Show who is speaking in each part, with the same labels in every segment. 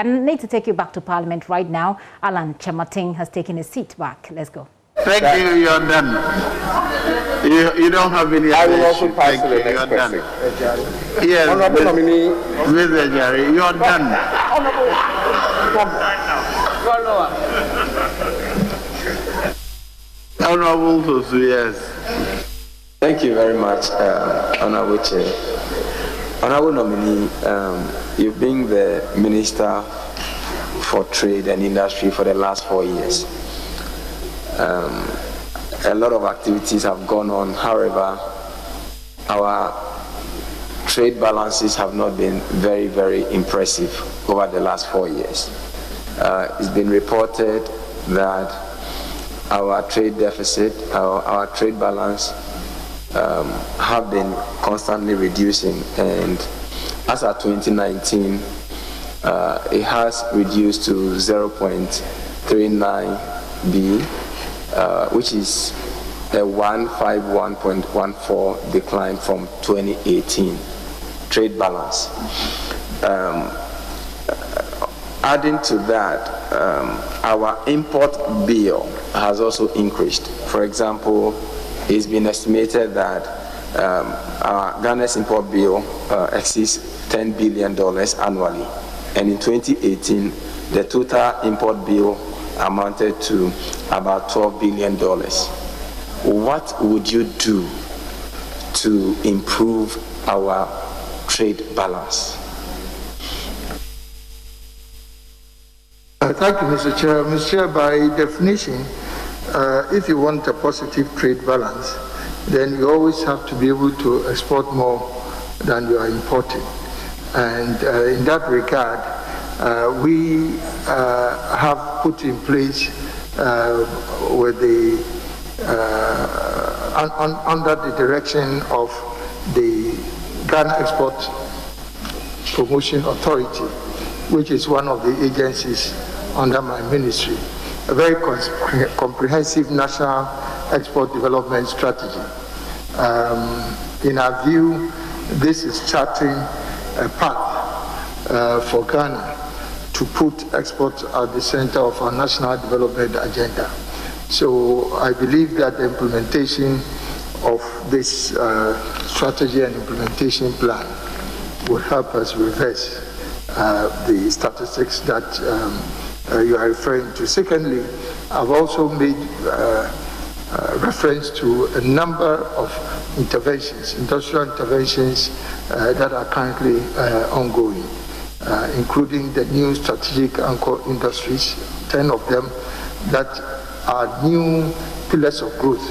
Speaker 1: I need to take you back to Parliament right now. Alan Kyeremanten has taken his seat back. Let's go.
Speaker 2: Thank you, you're done. You don't have any
Speaker 3: I will also pass
Speaker 2: to the next person. Yes,
Speaker 3: Honorable nominee.
Speaker 2: Mr. Jari, you're done. Honorable Tosu, yes.
Speaker 4: Thank you very much, Honorable Chair. Honorable nominee, you've been the Minister for Trade and Industry for the last 4 years. A lot of activities have gone on. However, our trade balances have not been very, very impressive over the last 4 years. It's been reported that our trade deficit, our trade balance have been constantly reducing, and as of 2019, it has reduced to 0.39 B, which is a 151.14 decline from 2018 trade balance. Adding to that, our import bill has also increased. For example, it's been estimated that our Ghana's import bill exceeds $10 billion annually, and in 2018, the total import bill amounted to about $12 billion. What would you do to improve our trade balance?
Speaker 5: Thank you, Mr. Chair. Mr. Chair, by definition, if you want a positive trade balance, then you always have to be able to export more than you are importing. And in that regard, we have put in place with the under the direction of the Ghana Export Promotion Authority, which is one of the agencies under my ministry, a very comprehensive national export development strategy. In our view, this is charting a path for Ghana to put export at the center of our national development agenda. So I believe that the implementation of this strategy and implementation plan will help us reverse the statistics that you are referring to. Secondly, I've also made reference to a number of interventions, industrial interventions that are currently ongoing, including the new strategic anchor industries, 10 of them that are new pillars of growth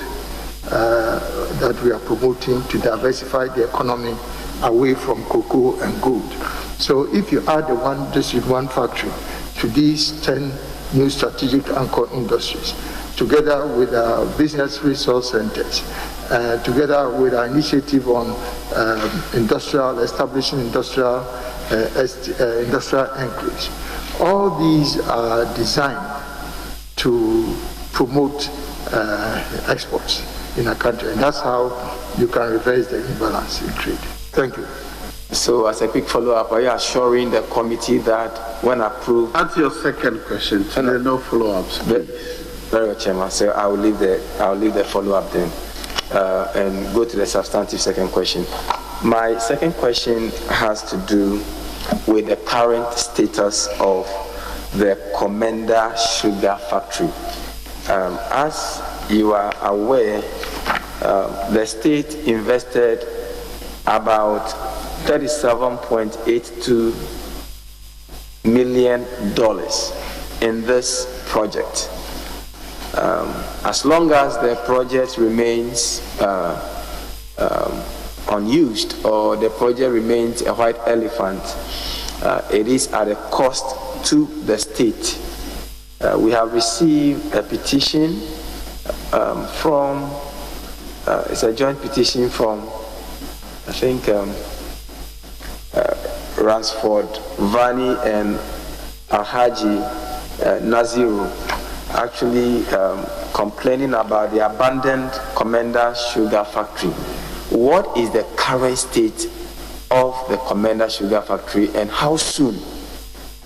Speaker 5: that we are promoting to diversify the economy away from cocoa and gold. So if you add the one district, one factory to these 10 new strategic anchor industries, together with our business resource centers, together with our initiative on establishing industrial enclaves, all these are designed to promote exports in our country, and that's how you can reverse the imbalance in trade. Thank you.
Speaker 4: So, as a quick follow-up, are you assuring the committee that when approved...
Speaker 2: That's your second question, so there are no follow-ups, please.
Speaker 4: Very well, Chairman. So I will leave the follow-up then and go to the substantive second question. My second question has to do with the current status of the Commander Sugar Factory. As you are aware, the state invested about $37.82 million in this project. As long as the project remains unused, or the project remains a white elephant, it is at a cost to the state. We have received a petition from, it's a joint petition from, I think, Ransford, Vani, and Alhaji Naziru, actually complaining about the abandoned Commander Sugar Factory. What is the current state of the Commander Sugar Factory, and how soon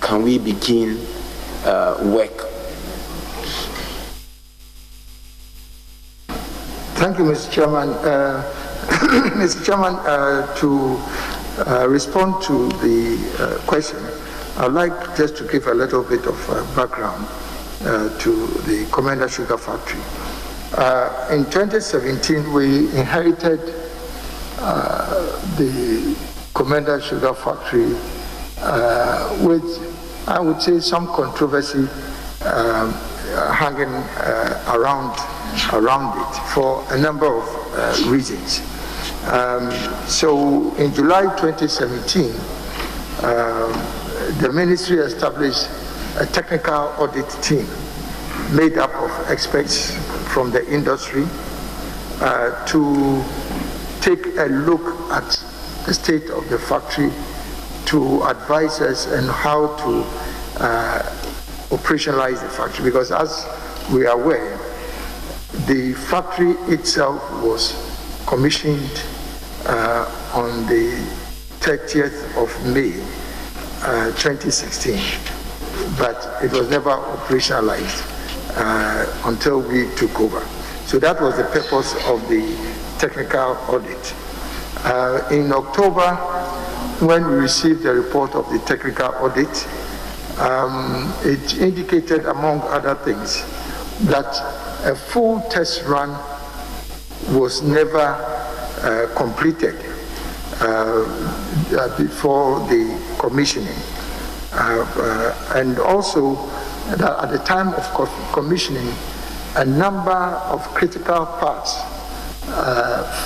Speaker 4: can we begin work?
Speaker 5: Thank you, Mr. Chairman. Mr. Chairman, to respond to the question, I'd like just to give a little bit of background to the Kyeremanten Sugar Factory. In 2017, we inherited the Kyeremanten Sugar Factory with, I would say, some controversy hanging around it for a number of reasons. So in July 2017, the ministry established a technical audit team made up of experts from the industry to take a look at the state of the factory, to advise us on how to operationalize the factory, because as we are aware, the factory itself was commissioned on the 30th of May 2016, but it was never operationalized until we took over. So that was the purpose of the technical audit. In October, when we received the report of the technical audit, it indicated, among other things, that a full test run was never completed before the commissioning. And also, that at the time of commissioning, a number of critical parts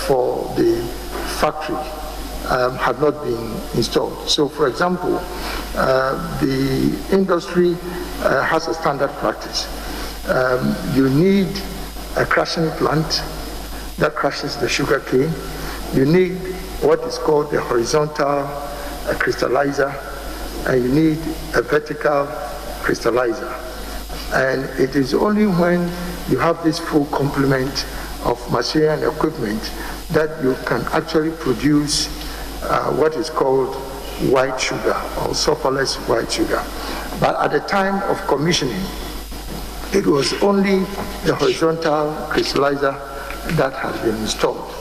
Speaker 5: for the factory had not been installed. So, for example, the industry has a standard practice. You need a crushing plant that crushes the sugar cane. You need what is called the horizontal crystallizer, and you need a vertical crystallizer. And it is only when you have this full complement of machinery and equipment that you can actually produce what is called white sugar or sulfurless white sugar. But at the time of commissioning, it was only the horizontal crystallizer that had been installed.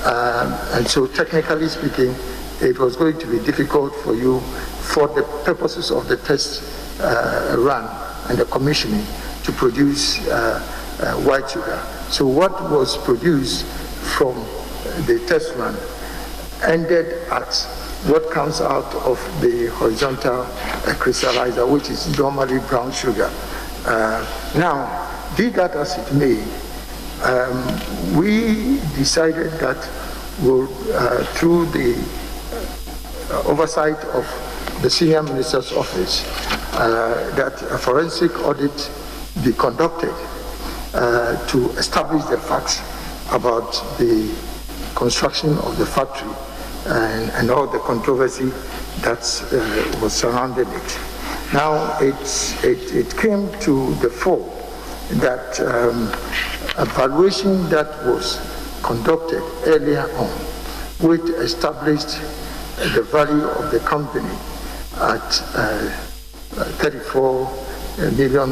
Speaker 5: And so technically speaking, it was going to be difficult for you, for the purposes of the test run and the commissioning, to produce white sugar. So what was produced from the test run ended at what comes out of the horizontal crystallizer, which is normally brown sugar. Now, be that as it may, we decided that through the oversight of the Senior Minister's Office, that a forensic audit be conducted to establish the facts about the construction of the factory and all the controversy that was surrounding it. Now, it came to the fore that a valuation that was conducted earlier on, which established the value of the company at $34 million.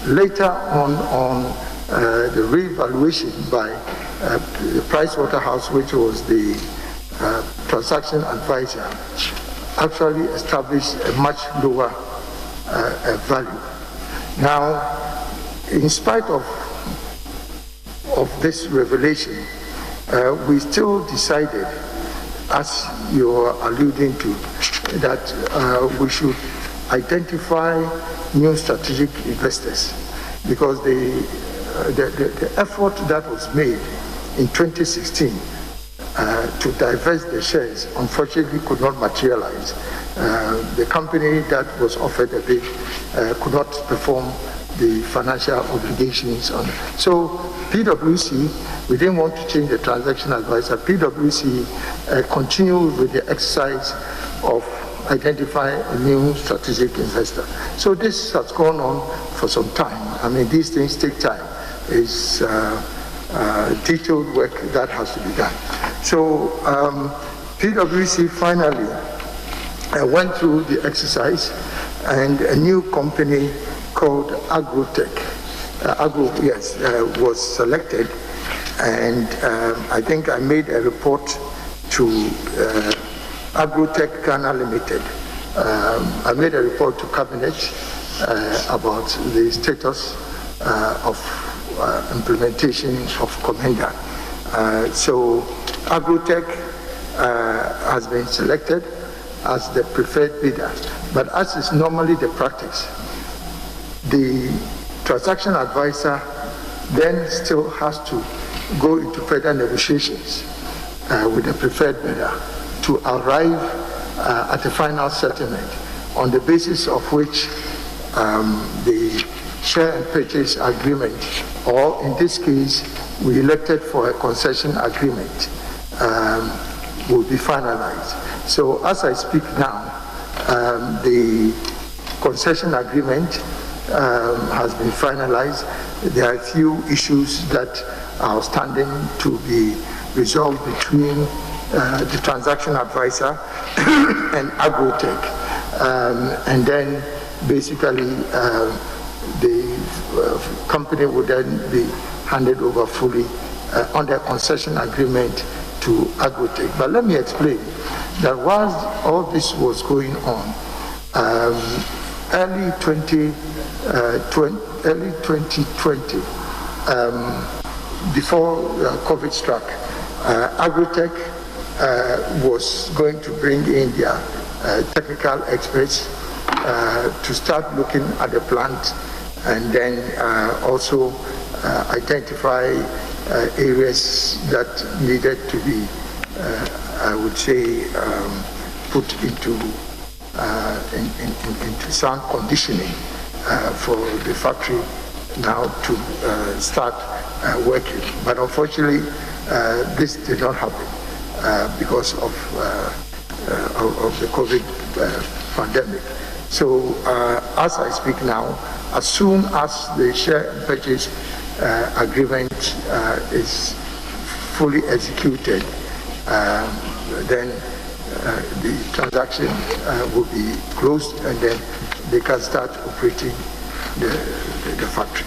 Speaker 5: Later on the revaluation by the Pricewaterhouse, which was the transaction advisor, actually established a much lower value. Now, in spite of this revelation, we still decided, as you are alluding to, that we should identify new strategic investors, because the effort that was made in 2016 to divest the shares unfortunately could not materialize. The company that was offered a bid could not perform the financial obligations on it. So PwC, we didn't want to change the transaction advisor. PwC continued with the exercise of identifying a new strategic investor. So this has gone on for some time. I mean, these things take time. It's detailed work that has to be done. So PwC finally I went through the exercise, and a new company called Agrotech, was selected, and I think I made a report to Agrotech Ghana Limited. I made a report to Cabinet about the status of implementation of Comenda. So Agrotech has been selected as the preferred bidder, but as is normally the practice, the transaction advisor then still has to go into further negotiations with the preferred bidder to arrive at a final settlement, on the basis of which the share and purchase agreement, or in this case, we elected for a concession agreement, will be finalized. So as I speak now, the concession agreement has been finalized. There are a few issues that are standing to be resolved between the transaction advisor and Agrotech, and then basically the company would then be handed over fully under concession agreement to Agrotech. But let me explain that while all this was going on, early 2020, before COVID struck, Agrotech was going to bring in their technical experts to start looking at the plant, and then also identify areas that needed to be, I would say, put into sound conditioning for the factory now to start working. But unfortunately, this did not happen because of the COVID pandemic. So as I speak now, as soon as the share purchase agreement is fully executed, then the transaction will be closed, and then they can start operating the factory.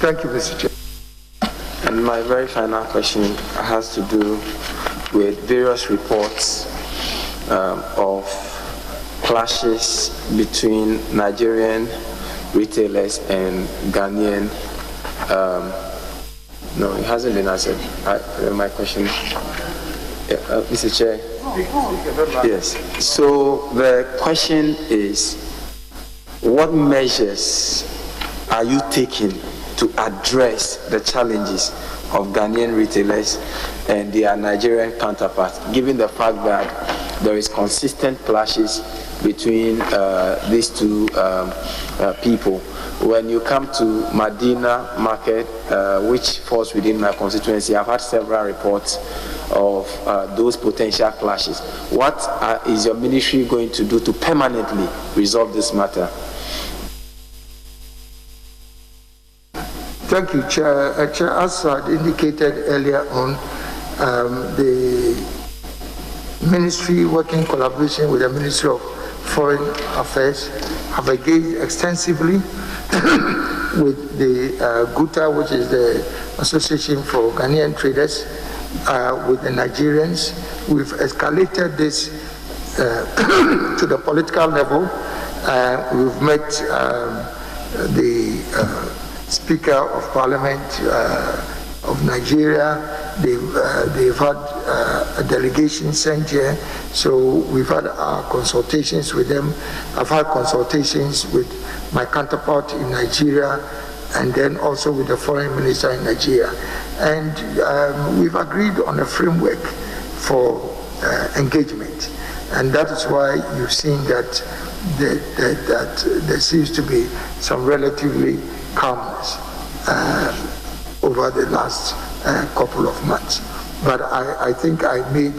Speaker 5: Thank you, Mr. Chair.
Speaker 4: And my very final question has to do with various reports of clashes between Nigerian retailers and Ghanaian. No, it hasn't been answered. My question, Mr. Chair. Yes. So the question is, what measures are you taking to address the challenges of Ghanaian retailers and their Nigerian counterparts, given the fact that there is consistent clashes between these two people? When you come to Medina Market, which falls within my constituency, I've had several reports of those potential clashes. What is your ministry going to do to permanently resolve this matter?
Speaker 5: Thank you, Chair. Chair, as I indicated earlier on, the ministry, working in collaboration with the Ministry of Foreign Affairs, have engaged extensively with the GUTA, which is the Association for Ghanaian Traders, with the Nigerians. We've escalated this to the political level. We've met the Speaker of Parliament of Nigeria. They've had a delegation sent here, so we've had our consultations with them. I've had consultations with my counterpart in Nigeria, and then also with the Foreign Minister in Nigeria. And we've agreed on a framework for engagement, and that is why you've seen that there seems to be some relatively calmness over the last couple of months. But I think I made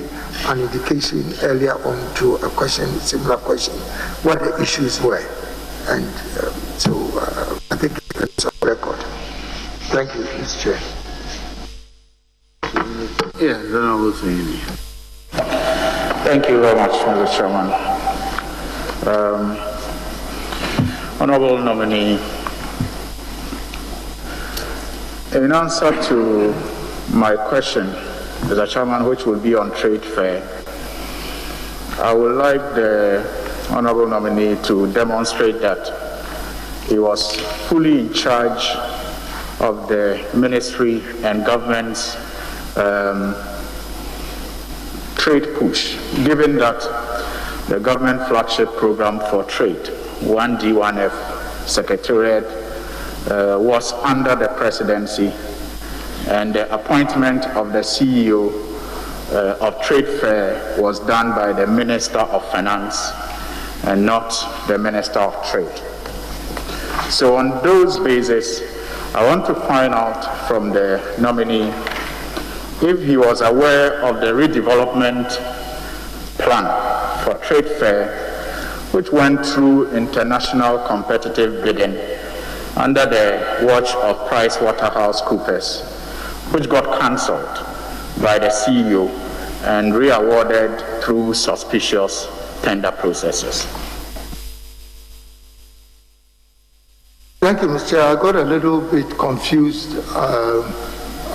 Speaker 5: an indication earlier on to a question, similar question, what the issues were. And so I think it's on record. Thank you, Mr. Chair.
Speaker 2: Yes, Honorable Sayini.
Speaker 3: Thank you very much, Mr. Chairman. Honorable nominee, in answer to my question, Mr. Chairman, which will be on trade fair, I would like the honorable nominee to demonstrate that he was fully in charge of the ministry and government's trade push, given that the government flagship program for trade, 1D1F Secretariat, was under the presidency, and the appointment of the CEO of Trade Fair was done by the Minister of Finance and not the Minister of Trade. So on those basis, I want to find out from the nominee if he was aware of the redevelopment plan for Trade Fair, which went through international competitive bidding under the watch of PricewaterhouseCoopers, which got cancelled by the CEO and reawarded through suspicious tender processes.
Speaker 5: Thank you, Mr. Chair. I got a little bit confused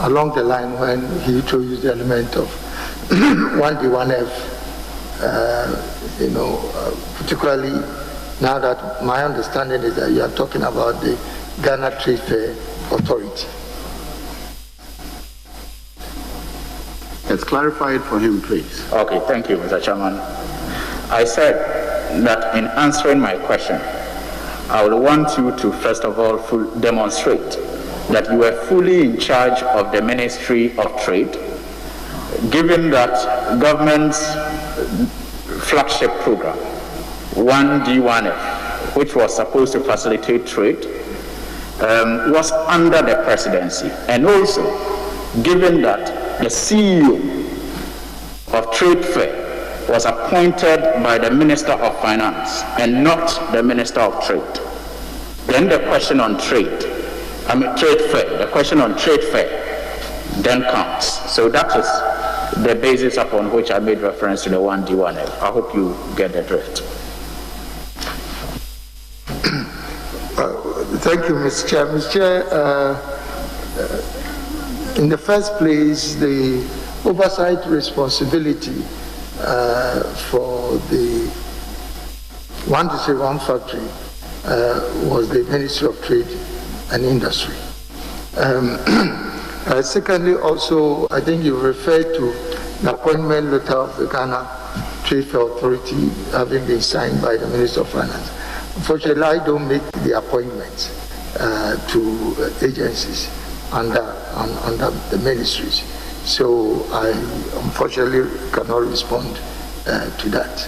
Speaker 5: along the line when he introduced the element of 1D1F, particularly now that my understanding is that you are talking about the Ghana Trade Fair Authority.
Speaker 2: Let's clarify it for him, please.
Speaker 3: Okay, thank you, Mr. Chairman. I said that in answering my question, I would want you to first of all demonstrate that you were fully in charge of the Ministry of Trade, given that government's flagship program, 1D1F, which was supposed to facilitate trade, was under the presidency, and also given that the CEO of Trade Fair was appointed by the Minister of Finance and not the Minister of Trade. Then the question on trade fair, the question on trade fair then comes. So that is the basis upon which I made reference to the 1D1F. I hope you get the drift.
Speaker 5: Thank you, Mr. Chair. Mr. Chair, in the first place, the oversight responsibility for the 131 factory was the Ministry of Trade and Industry. Secondly, also, I think you referred to the appointment letter of the Ghana Trade Fair Authority having been signed by the Minister of Finance. Unfortunately, I don't make the appointments to agencies under the ministries. So I unfortunately cannot respond to that.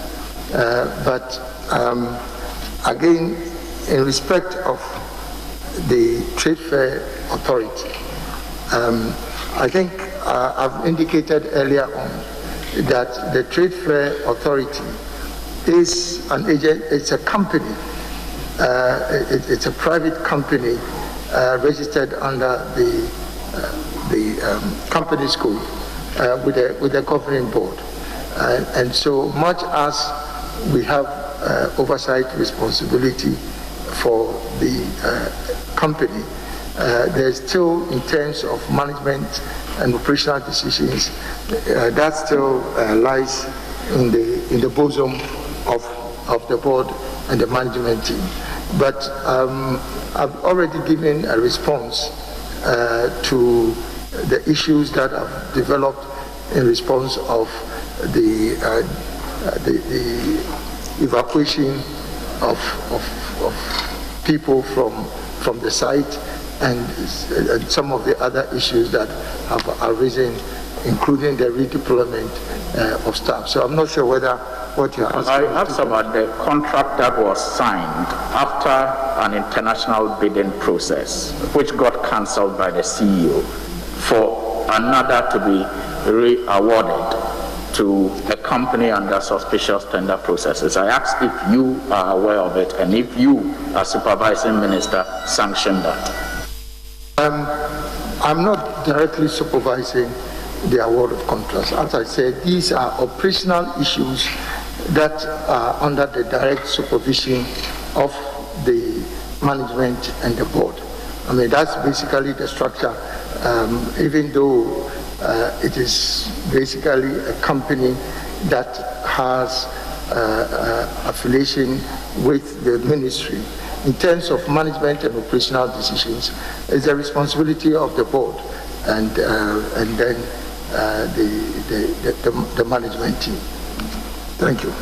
Speaker 5: But again, in respect of the Trade Fair Authority, I think I've indicated earlier on that the Trade Fair Authority is an agent, it's a company, it's a private company registered under the company's code with a governing board. And so much as we have oversight responsibility for the company, there's still, in terms of management and operational decisions, that still lies in the bosom of the board and the management team. But I've already given a response to the issues that have developed in response of the evacuation of people from the site and some of the other issues that have arisen, including the redeployment of staff. So I'm not sure whether what you're asking.
Speaker 3: I asked about the contract that was signed after an international bidding process, which got cancelled by the CEO, for another to be re-awarded to a company under suspicious tender processes. I asked if you are aware of it and if you, as supervising minister, sanctioned that.
Speaker 5: I'm not directly supervising the award of contracts. As I said, these are operational issues that are under the direct supervision of the management and the board. I mean, that's basically the structure, even though it is basically a company that has affiliation with the ministry. In terms of management and operational decisions, it's the responsibility of the board and then the management team. Thank you.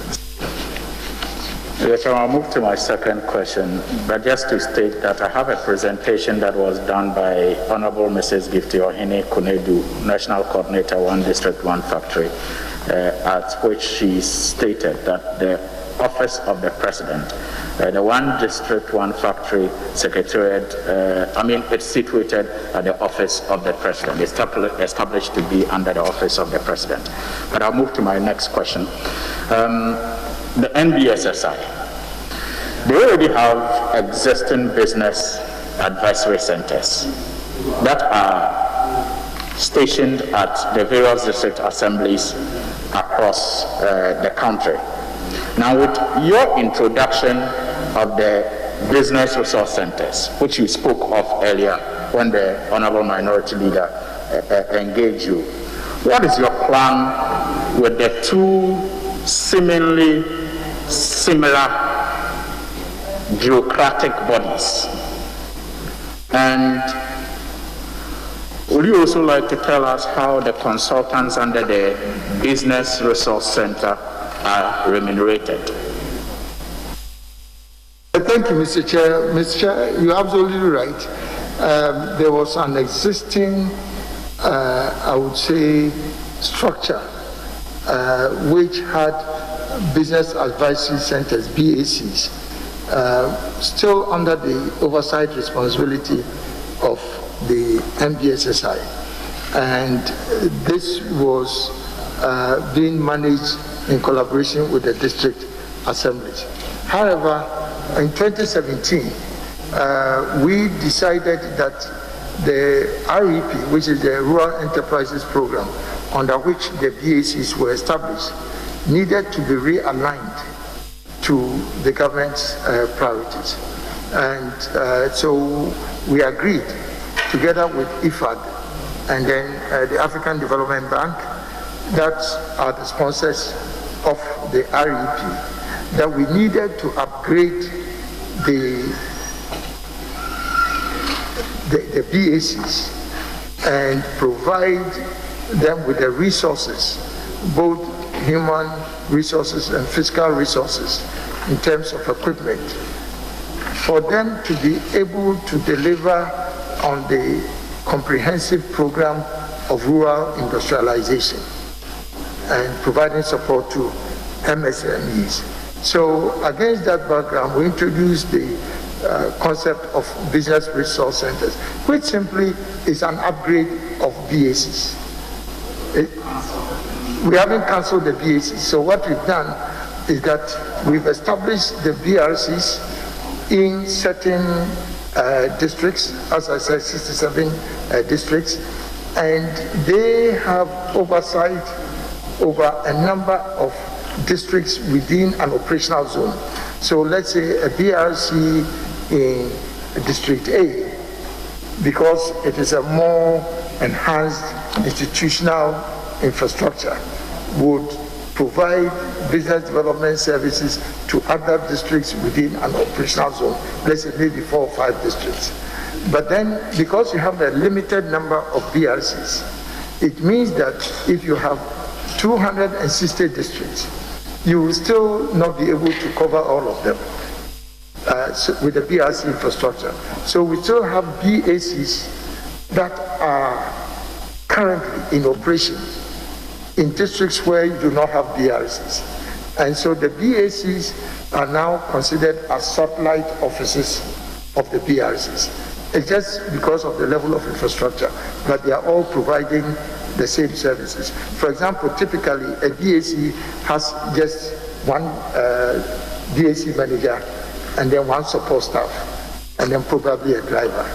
Speaker 3: Yes, I'll move to my second question, but just to state that I have a presentation that was done by Honorable Mrs. Gifty Ohene Kunedu, National Coordinator, 1 District 1 Factory, at which she stated that the Office of the President, the 1 District 1 Factory Secretariat, it's situated at the Office of the President. It's established to be under the Office of the President. But I'll move to my next question. The NBSSI, they already have existing business advisory centers that are stationed at the various district assemblies across the country. Now, with your introduction of the business resource centers, which you spoke of earlier when the Honorable Minority Leader engaged you, what is your plan with the 2 seemingly similar bureaucratic bodies? And would you also like to tell us how the consultants under the Business Resource Center are remunerated?
Speaker 5: Thank you, Mr. Chair. Mr. Chair, you're absolutely right. There was an existing, I would say, structure which had business advisory centers, BACs, still under the oversight responsibility of the NBSSI. And this was being managed in collaboration with the district assemblies. However, in 2017, we decided that the REP, which is the Rural Enterprises Program, under which the BACs were established, needed to be realigned to the government's priorities. And so we agreed, together with IFAD and then the African Development Bank, that are the sponsors of the REP, that we needed to upgrade the BACs and provide them with the resources, both human resources and fiscal resources in terms of equipment, for them to be able to deliver on the comprehensive program of rural industrialization and providing support to MSMEs. So against that background, we introduced the concept of business resource centers, which simply is an upgrade of BACs. We haven't cancelled the BACs. So what we've done is that we've established the BRCs in certain districts, as I said, 67 districts, and they have oversight over a number of districts within an operational zone. So let's say a BRC in District A, because it is a more enhanced institutional infrastructure, would provide business development services to other districts within an operational zone, let's say maybe 4 or 5 districts. But then, because you have a limited number of BRCs, it means that if you have 260 districts, you will still not be able to cover all of them with the BRC infrastructure. So we still have BACs that are currently in operation in districts where you do not have BRCs. And so the BACs are now considered as satellite offices of the BRCs. It's just because of the level of infrastructure, but they are all providing the same services. For example, typically a BAC has just one BAC manager and then one support staff, and then probably a driver.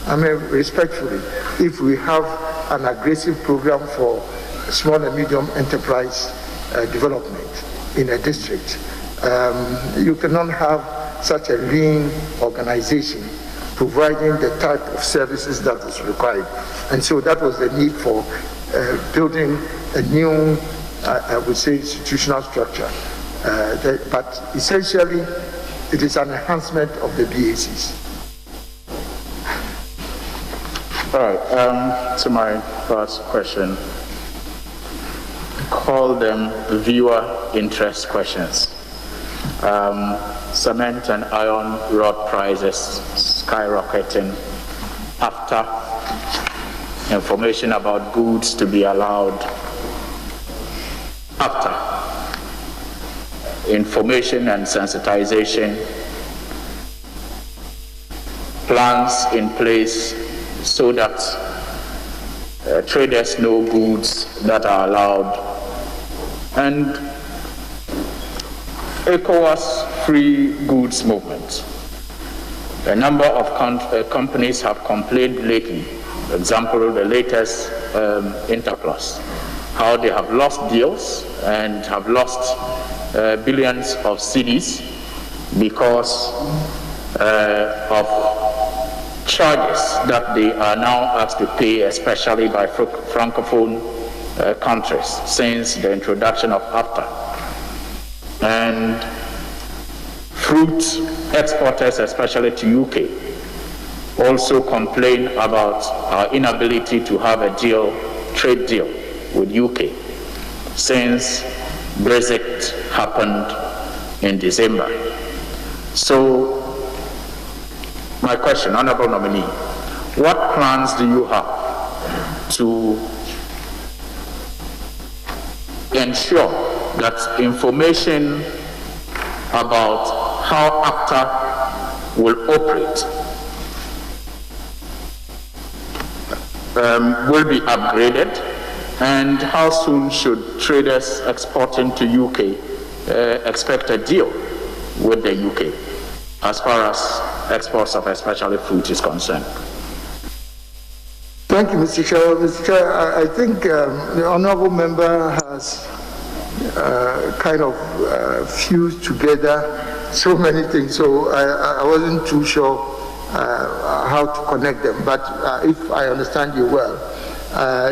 Speaker 5: I mean, respectfully, if we have an aggressive program for small and medium enterprise development, in a district. You cannot have such a lean organization providing the type of services that is required. And so that was the need for building a new, I would say, institutional structure. But essentially, it is an enhancement of the BACs.
Speaker 3: All right, to my first question, call them viewer interest questions. Cement and iron rod prices skyrocketing after information about goods to be allowed, after information and sensitization, plans in place so that traders know goods that are allowed, and ECOWAS free goods movement. A number of companies have complained lately, for example, the latest Interplus, how they have lost deals and have lost billions of cedis because of charges that they are now asked to pay, especially by Francophone countries, since the introduction of AFTA. And fruit exporters, especially to UK, also complain about our inability to have a trade deal with UK since Brexit happened in December. So my question, Honorable Nominee, what plans do you have to ensure that information about how AFTA will operate will be upgraded, and how soon should traders exporting to UK expect a deal with the UK as far as exports of especially fruit is concerned?
Speaker 5: Thank you, Mr. Chair. Mr. Chair, I think the honourable member has kind of fused together so many things, so I wasn't too sure how to connect them. But if I understand you well,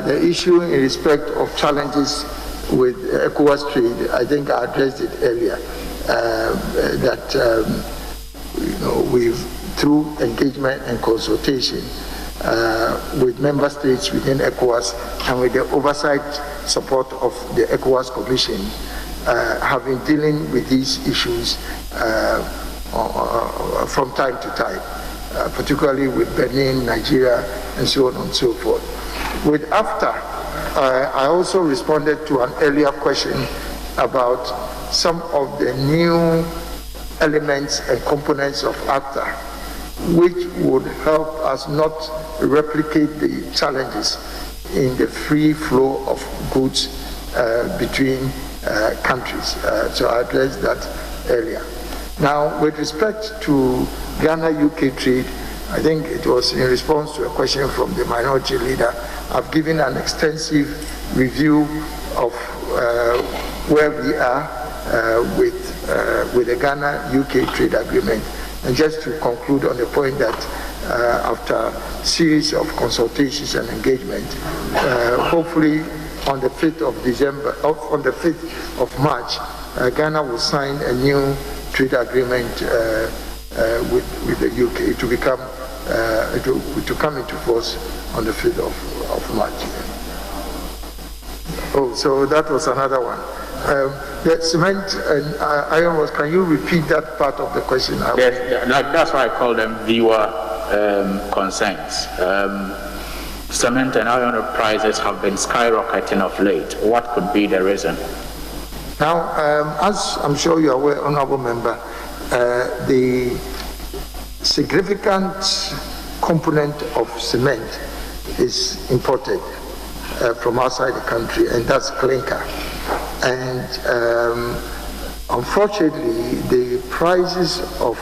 Speaker 5: the issue in respect of challenges with ECOWAS trade, I think I addressed it earlier, that we've, through engagement and consultation with member states within ECOWAS and with the oversight support of the ECOWAS Commission, have been dealing with these issues from time to time, particularly with Benin, Nigeria, and so on and so forth. With AFTA, I also responded to an earlier question about some of the new elements and components of AFTA, which would help us not replicate the challenges in the free flow of goods between countries. So I addressed that earlier. Now, with respect to Ghana-UK trade, I think it was in response to a question from the minority leader. I've given an extensive review of where we are with the Ghana-UK trade agreement. And just to conclude on the point that after a series of consultations and engagement, hopefully on the 5th of December, on the 5th of March, Ghana will sign a new trade agreement with the UK to become to come into force on the 5th of March. Oh, so that was another one. The cement and iron was, can you repeat that part of the question?
Speaker 3: Yes, that's why I call them viewer concerns. Cement and iron prices have been skyrocketing of late. What could be the reason?
Speaker 5: Now, as I'm sure you are aware, Honourable Member, the significant component of cement is imported from outside the country, and that's clinker. And unfortunately, the prices of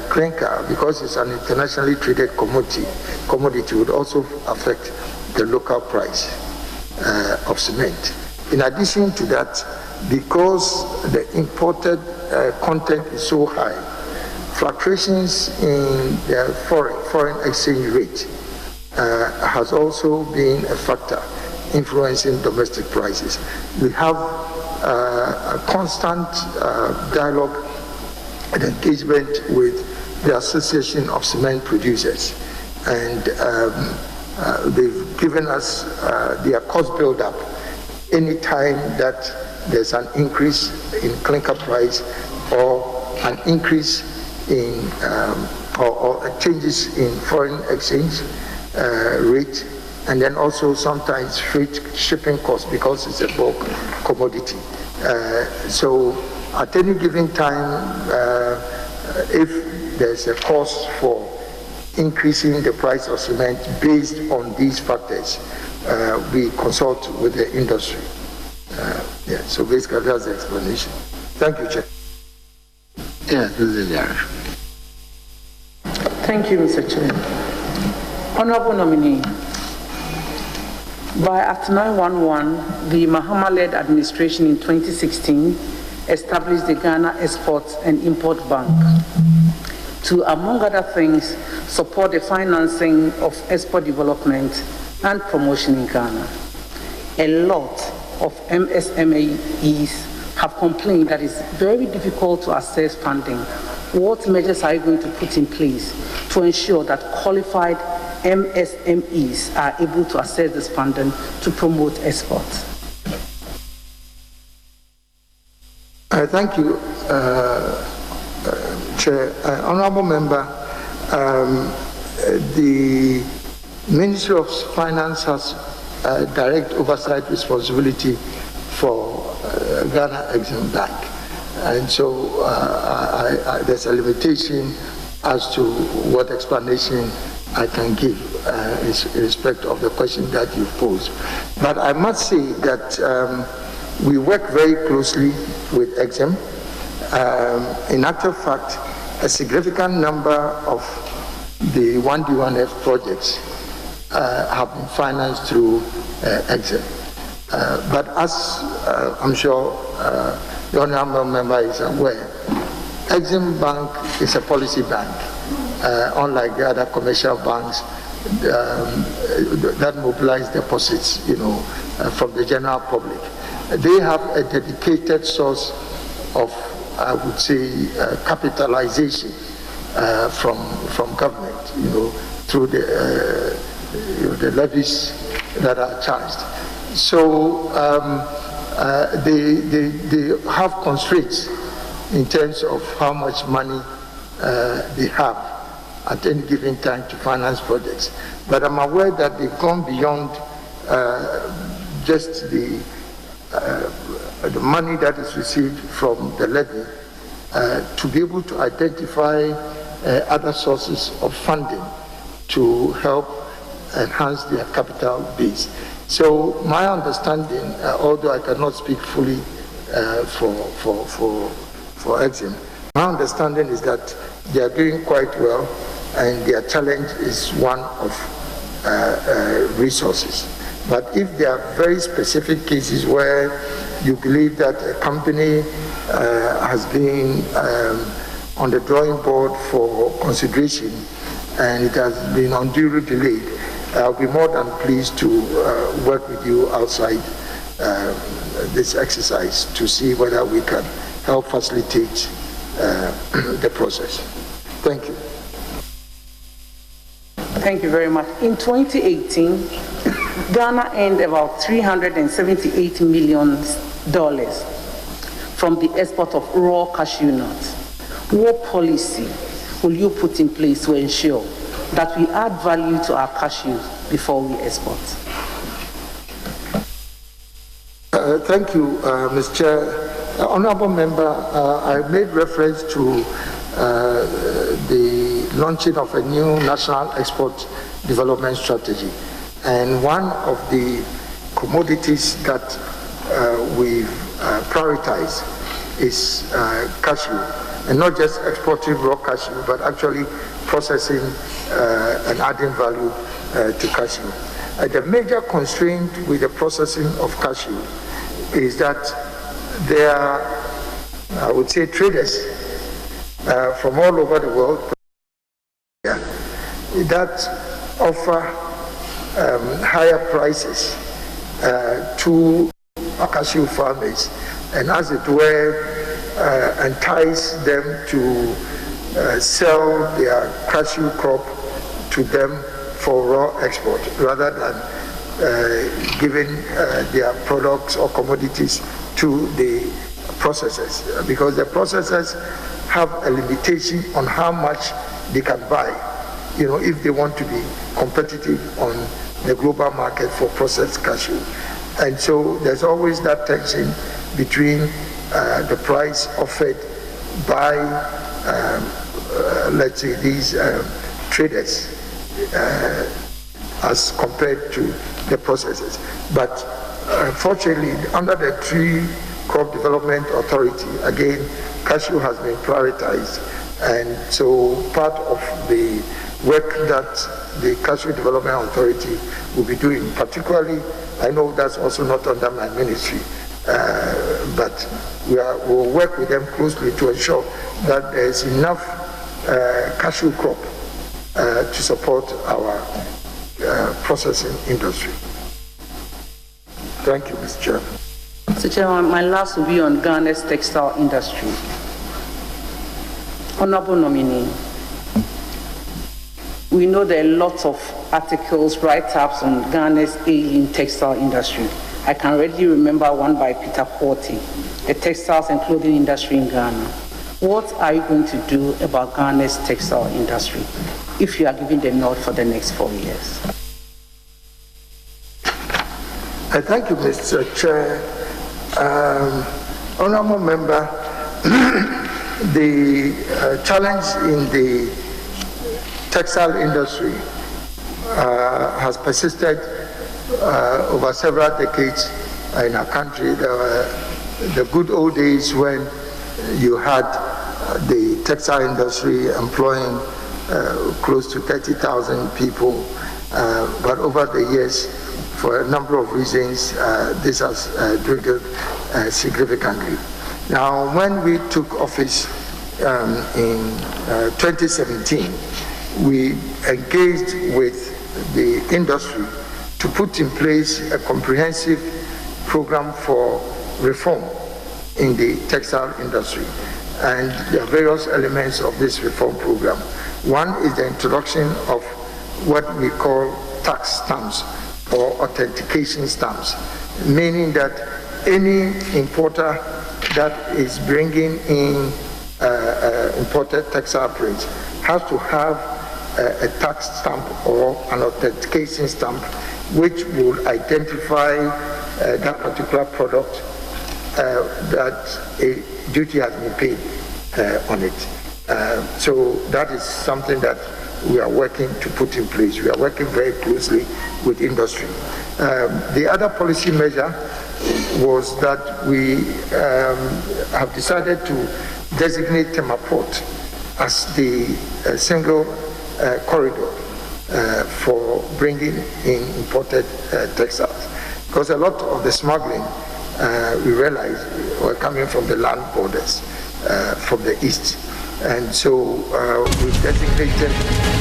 Speaker 5: clinker, because it's an internationally traded commodity, would also affect the local price of cement. In addition to that, because the imported content is so high, fluctuations in the foreign exchange rate has also been a factor influencing domestic prices. We have a constant dialogue and engagement with the Association of Cement Producers, and they've given us their cost build-up anytime that there's an increase in clinker price or an increase in or changes in foreign exchange rate, and then also sometimes freight shipping costs because it's a bulk commodity. So at any given time, if there's a cost for increasing the price of cement based on these factors, we consult with the industry. Yeah, so basically that's the explanation. Thank you, Chair.
Speaker 2: Yeah, this is Yara.
Speaker 6: Thank you, Mr. Chair. Honorable nominee, by Act 911, the Mahama-led administration in 2016 established the Ghana Export and Import Bank to, among other things, support the financing of export development and promotion in Ghana. A lot of MSMEs have complained that it's very difficult to access funding. What measures are you going to put in place to ensure that qualified MSMEs are able to access this funding to promote exports?
Speaker 5: Thank you, Chair. Honorable Member, the Ministry of Finance has direct oversight responsibility for Ghana Exim Bank, and so there's a limitation as to what explanation I can give in respect of the question that you posed. But I must say that we work very closely with Exim. In actual fact, a significant number of the 1D1F projects have been financed through Exim. But as I'm sure the honorable member is aware, Exim Bank is a policy bank, unlike the other commercial banks that mobilize deposits, from the general public. They have a dedicated source of, I would say, capitalization from government, through the levies that are charged. So they have constraints in terms of how much money they have at any given time to finance projects. But I'm aware that they've gone beyond just the money that is received from the levy to be able to identify other sources of funding to help enhance their capital base. So my understanding, although I cannot speak fully for Exim, my understanding is that they are doing quite well, and their challenge is one of resources. But if there are very specific cases where you believe that a company has been on the drawing board for consideration and it has been unduly delayed, I'll be more than pleased to work with you outside this exercise to see whether we can help facilitate the process. Thank you.
Speaker 6: Thank you very much. In 2018, Ghana earned about $378 million from the export of raw cashew nuts. What policy will you put in place to ensure that we add value to our cashews before we export?
Speaker 5: Thank you, Mr. Chair. Honorable Member, I made reference to the launching of a new national export development strategy. And one of the commodities that we've prioritized is cashew, and not just exporting raw cashew, but actually processing and adding value to cashew. The major constraint with the processing of cashew is that there are, I would say, traders from all over the world that offer higher prices to cashew farmers, and as it were, entice them to sell their cashew crop to them for raw export, rather than giving their products or commodities to the processors, because the processors have a limitation on how much they can buy, if they want to be competitive on the global market for processed cashew. And so there's always that tension between the price offered by, let's say, these traders as compared to the processors. But fortunately, under the Tree Crop Development Authority, again, cashew has been prioritized. And so part of the work that the Cashew Development Authority will be doing, particularly, I know that's also not under my ministry, but we'll work with them closely to ensure that there's enough cashew crop to support our processing industry. Thank you, Mr. Chairman.
Speaker 6: Mr. Chairman, my last will be on Ghana's textile industry. Honorable nominee, we know there are lots of articles, write-ups on Ghana's ailing textile industry. I can readily remember one by Peter Horty, the textiles and clothing industry in Ghana. What are you going to do about Ghana's textile industry if you are giving the nod for the next 4 years?
Speaker 5: Thank you, Mr. Chair. Honorable Member, the challenge in the textile industry has persisted over several decades in our country. There were the good old days when you had the textile industry employing close to 30,000 people, but over the years, for a number of reasons, this has dwindled significantly. Now, when we took office in 2017, we engaged with the industry to put in place a comprehensive program for reform in the textile industry. And there are various elements of this reform program. One is the introduction of what we call tax stamps or authentication stamps, meaning that any importer that is bringing in imported textile prints has to have a tax stamp or an authentication stamp which will identify that particular product that a duty has been paid on it. So that is something that we are working to put in place. We are working very closely with industry. The other policy measure was that we have decided to designate Kyeremanten as the single corridor for bringing in imported textiles. Because a lot of the smuggling, we realized, were coming from the land borders, from the east. And so we designated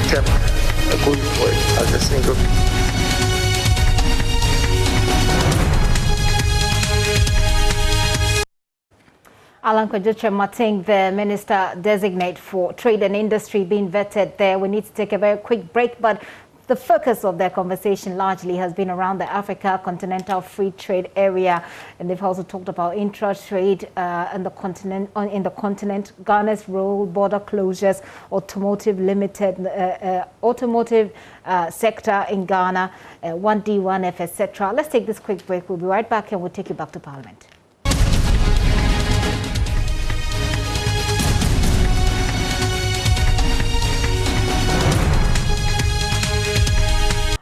Speaker 5: Kyeremanten going forward as a single.
Speaker 1: Kyeremanten, the Minister Designate for Trade and Industry, being vetted there. We need to take a very quick break, but the focus of their conversation largely has been around the Africa Continental Free Trade Area, and they've also talked about intra-trade in the continent, Ghana's role, border closures, automotive sector in Ghana, 1D, 1F, etc. Let's take this quick break. We'll be right back, and we'll take you back to Parliament.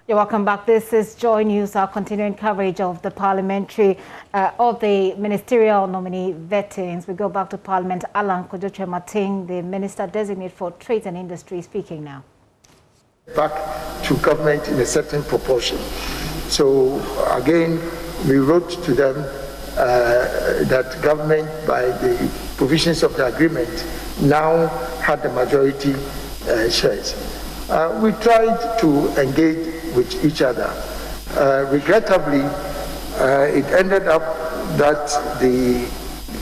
Speaker 1: You're welcome back. This is Joy News, our continuing coverage of the parliamentary, of the ministerial nominee vettings. We go back to Parliament. Kyeremanten, the Minister Designate for Trade and Industry, speaking now.
Speaker 5: Back to government in a certain proportion. So again, we wrote to them that government, by the provisions of the agreement, now had the majority shares. We tried to engage with each other. Regrettably, it ended up that the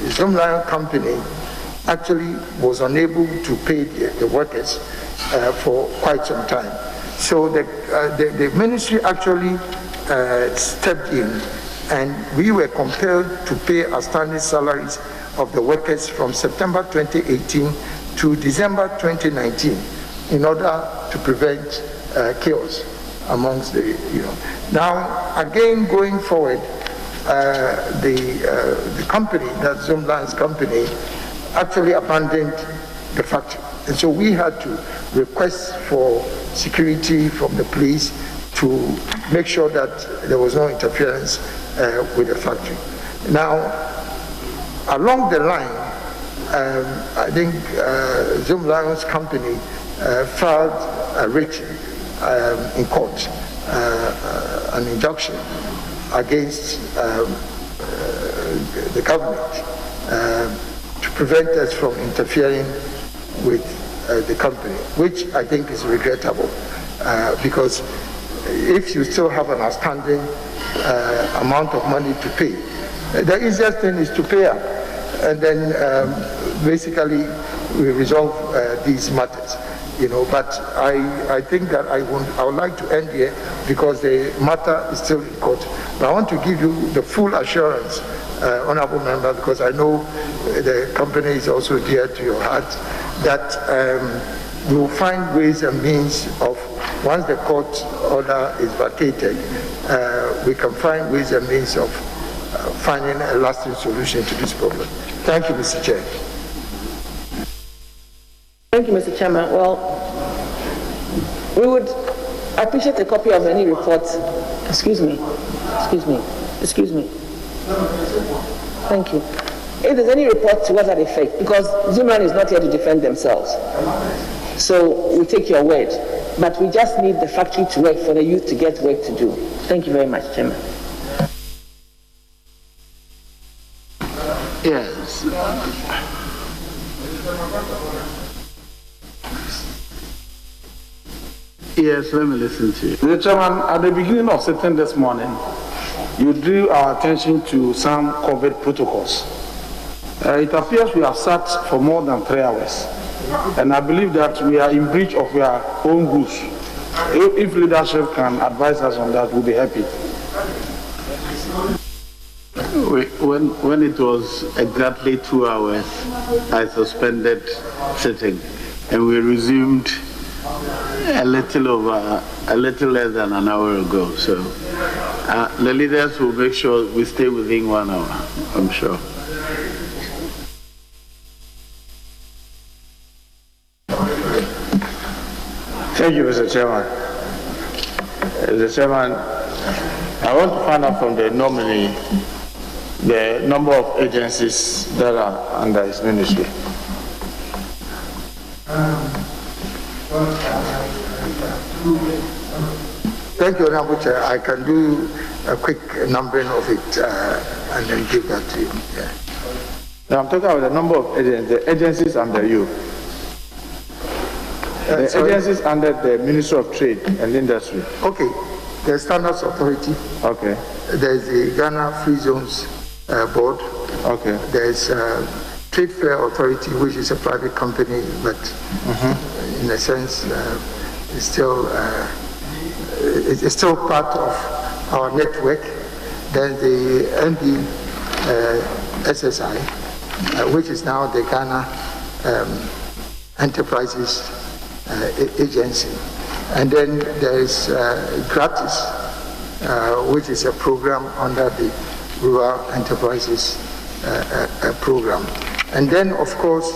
Speaker 5: Zoomlion company actually was unable to pay the workers for quite some time. So the ministry actually stepped in, and we were compelled to pay outstanding salaries of the workers from September 2018 to December 2019 in order to prevent chaos amongst the, Now, again, going forward, the company, that Zoomlion's company, actually abandoned the factory. And so we had to request for security from the police to make sure that there was no interference with the factory. Now, along the line, I think Zoomlion's company filed a writ in court, an injunction against the government to prevent us from interfering with the company, which I think is regrettable, because if you still have an outstanding amount of money to pay, the easiest thing is to pay up, and then basically we resolve these matters. But I think that I would like to end here because the matter is still in court. But I want to give you the full assurance, Honorable Member, because I know the company is also dear to your heart, that we will find ways and means of, once the court order is vacated, we can find ways and means of finding a lasting solution to this problem. Thank you, Mr. Chair.
Speaker 7: Thank you, Mr. Chairman. Well, we would appreciate a copy of any report. Excuse me. Thank you. If there's any report to what that effect, because Zoomlion is not here to defend themselves. So we take your word. But we just need the factory to work for the youth to get work to do. Thank you very much, Chairman.
Speaker 2: Yes. Yes, let me listen to you.
Speaker 3: Mr. Chairman, at the beginning of sitting this morning, you drew our attention to some COVID protocols. It appears we have sat for more than 3 hours, and I believe that we are in breach of our own rules. If leadership can advise us on that, we'll be happy.
Speaker 2: When it was exactly 2 hours, I suspended sitting, and we resumed a little less than an hour ago. So the leaders will make sure we stay within 1 hour, I'm sure.
Speaker 4: Thank you, Mr. Chairman. Mr. Chairman, I want to find out from the nominee the number of agencies that are under his ministry.
Speaker 5: Thank you, Honorable Chair. I can do a quick numbering of it and then give that to you. Yeah.
Speaker 4: Now I'm talking about the number of agencies, the agencies under you. The agencies under the Ministry of Trade and Industry.
Speaker 5: Okay. There's Standards Authority.
Speaker 4: Okay.
Speaker 5: There's the Ghana Free Zones Board. Okay. There's Trade Fair Authority, which is a private company, but in a sense, it's still part of our network. Then the SSI, which is now the Ghana Enterprises Agency. And then there is Gratis, which is a program under the Rural Enterprises program. And then, of course,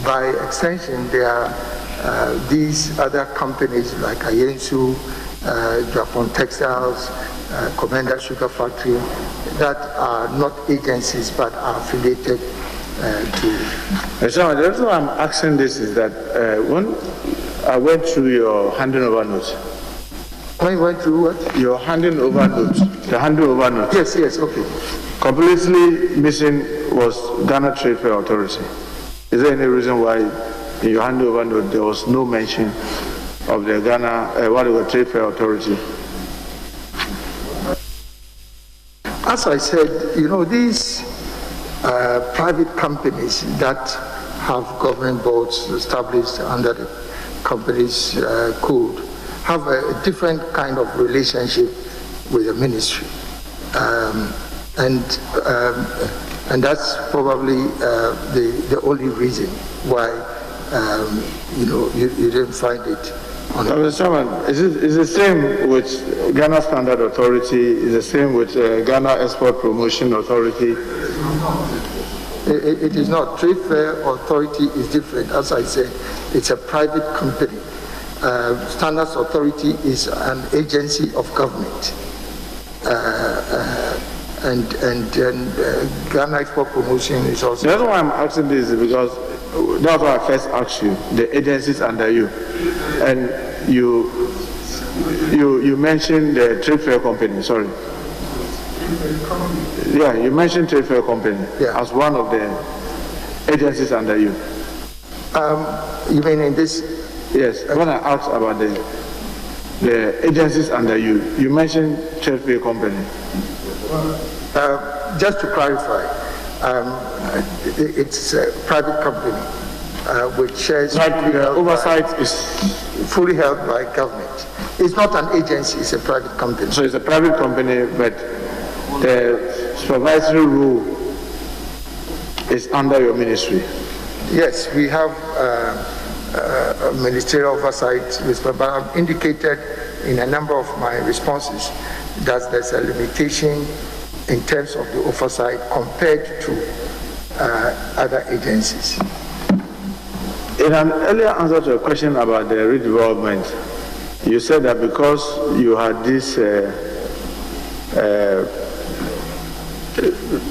Speaker 5: by extension, there are these other companies like Ayensu, Japan Textiles, Commander Sugar Factory, that are not agencies but are affiliated to.
Speaker 4: So the reason I'm asking this is that when I went through your handing over notes.
Speaker 5: When you went through what?
Speaker 4: Your handing over notes. The handing over notes.
Speaker 5: Yes, okay.
Speaker 2: Completely missing was Ghana Trade Fair Authority. Is there any reason why in your handover note there was no mention of the Ghana Trade Fair Authority?
Speaker 5: As I said, these private companies that have government boards established under the company's code have a different kind of relationship with the ministry. And that's probably the only reason why you didn't find it.
Speaker 2: Mr. Chairman, is the same with Ghana Standard Authority? Is the same with Ghana Export Promotion Authority?
Speaker 5: It is not. Trade Fair Authority is different. As I said, it's a private company. Standards Authority is an agency of government. And Ghana Export Promotion is also.
Speaker 2: The reason why I'm asking this is because that's why I first asked you, the agencies under you. And you mentioned the Trade Fair Company, sorry. Yeah, you mentioned Trade Fair Company as one of the agencies under you.
Speaker 5: You mean in this?
Speaker 2: Yes, when I asked about the agencies under you, you mentioned Trade Fair Company.
Speaker 5: Just to clarify, it's a private company with shares.
Speaker 2: The oversight is
Speaker 5: fully held by government. It's not an agency, it's a private company.
Speaker 2: So it's a private company, but the supervisory rule is under your ministry.
Speaker 5: Yes, we have ministerial oversight, but I've indicated in a number of my responses that there's a limitation in terms of the oversight compared to other agencies.
Speaker 2: In an earlier answer to a question about the redevelopment, you said that because you had this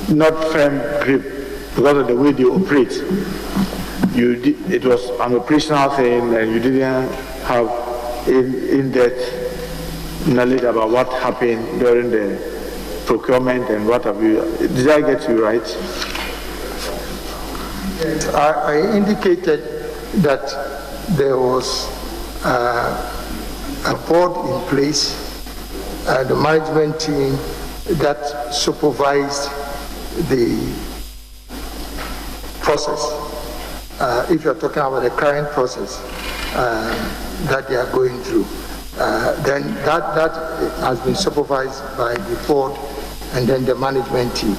Speaker 2: not firm grip because of the way you operate, it was an operational thing and you didn't have in-depth knowledge about what happened during the procurement and what have you. Did I get you right?
Speaker 5: I indicated that there was a board in place, the management team that supervised the process. If you're talking about the current process that they are going through, then that has been supervised by the board and then the management team.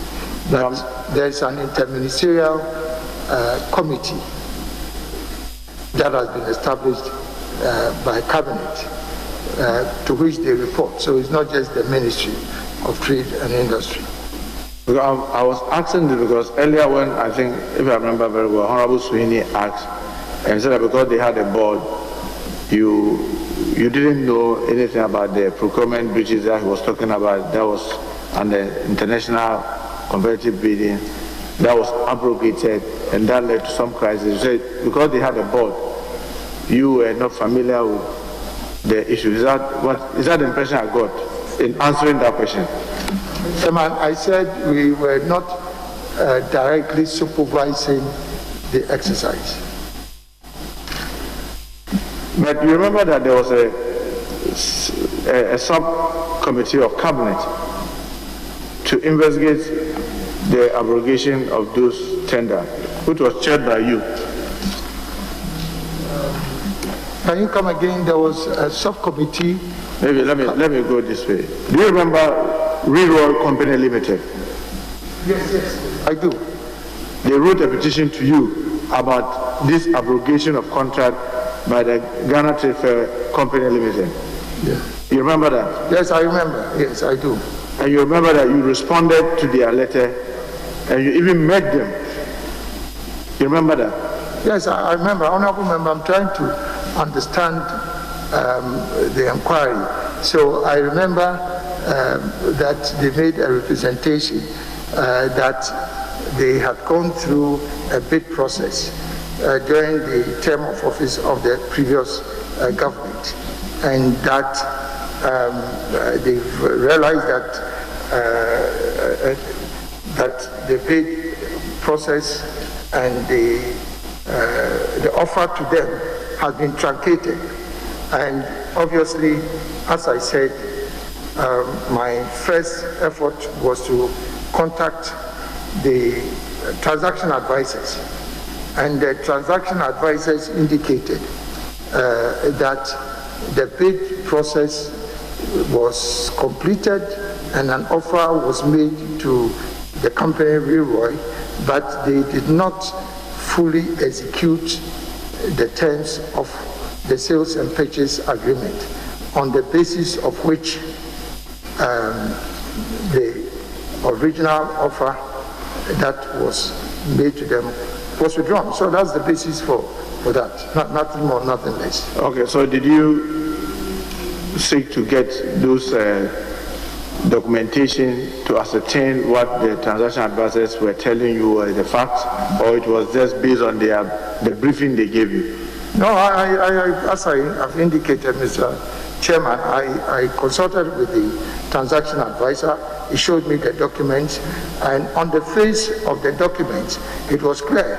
Speaker 5: But there's an interministerial committee that has been established by cabinet to which they report. So it's not just the Ministry of Trade and Industry.
Speaker 2: I was asking this because earlier when I think, if I remember very well, Honorable Sweeney asked and said that because they had a board, you didn't know anything about the procurement breaches that he was talking about. That was under international competitive bidding. That was abrogated and that led to some crisis. So because they had a board, you were not familiar with the issue. Is that the impression I got in answering that question?
Speaker 5: Chairman, I said we were not directly supervising the exercise.
Speaker 2: But you remember that there was a subcommittee of cabinet to investigate the abrogation of those tenders, which was chaired by you.
Speaker 5: Can you come again? There was a subcommittee.
Speaker 2: Maybe let me go this way. Do you remember Railroad Company Limited?
Speaker 5: Yes, I do.
Speaker 2: They wrote a petition to you about this abrogation of contract by the Ghana Trade Fair Company Limited.
Speaker 5: Yeah.
Speaker 2: You remember that?
Speaker 5: Yes, I remember. Yes, I do.
Speaker 2: And you remember that you responded to their letter and you even met them. You remember that?
Speaker 5: Yes, I remember. Honorable Member, I'm trying to understand the inquiry. So I remember that they made a representation that they had gone through a bid process during the term of office of the previous government, and that they've realized that that the bid process and the offer to them has been truncated. And obviously, as I said, my first effort was to contact the transaction advisors. And the transaction advisors indicated that the bid process was completed and an offer was made to the company Leroy, but they did not fully execute the terms of the sales and purchase agreement, on the basis of which the original offer that was made to them was withdrawn. So that's the basis for that, nothing more, nothing less.
Speaker 2: Okay, so did you seek to get those documentation to ascertain what the transaction advisors were telling you were the facts, or it was just based on the briefing they gave you?
Speaker 5: No, as I have indicated, Mr. Chairman, I consulted with the transaction advisor. He showed me the documents, and on the face of the documents, it was clear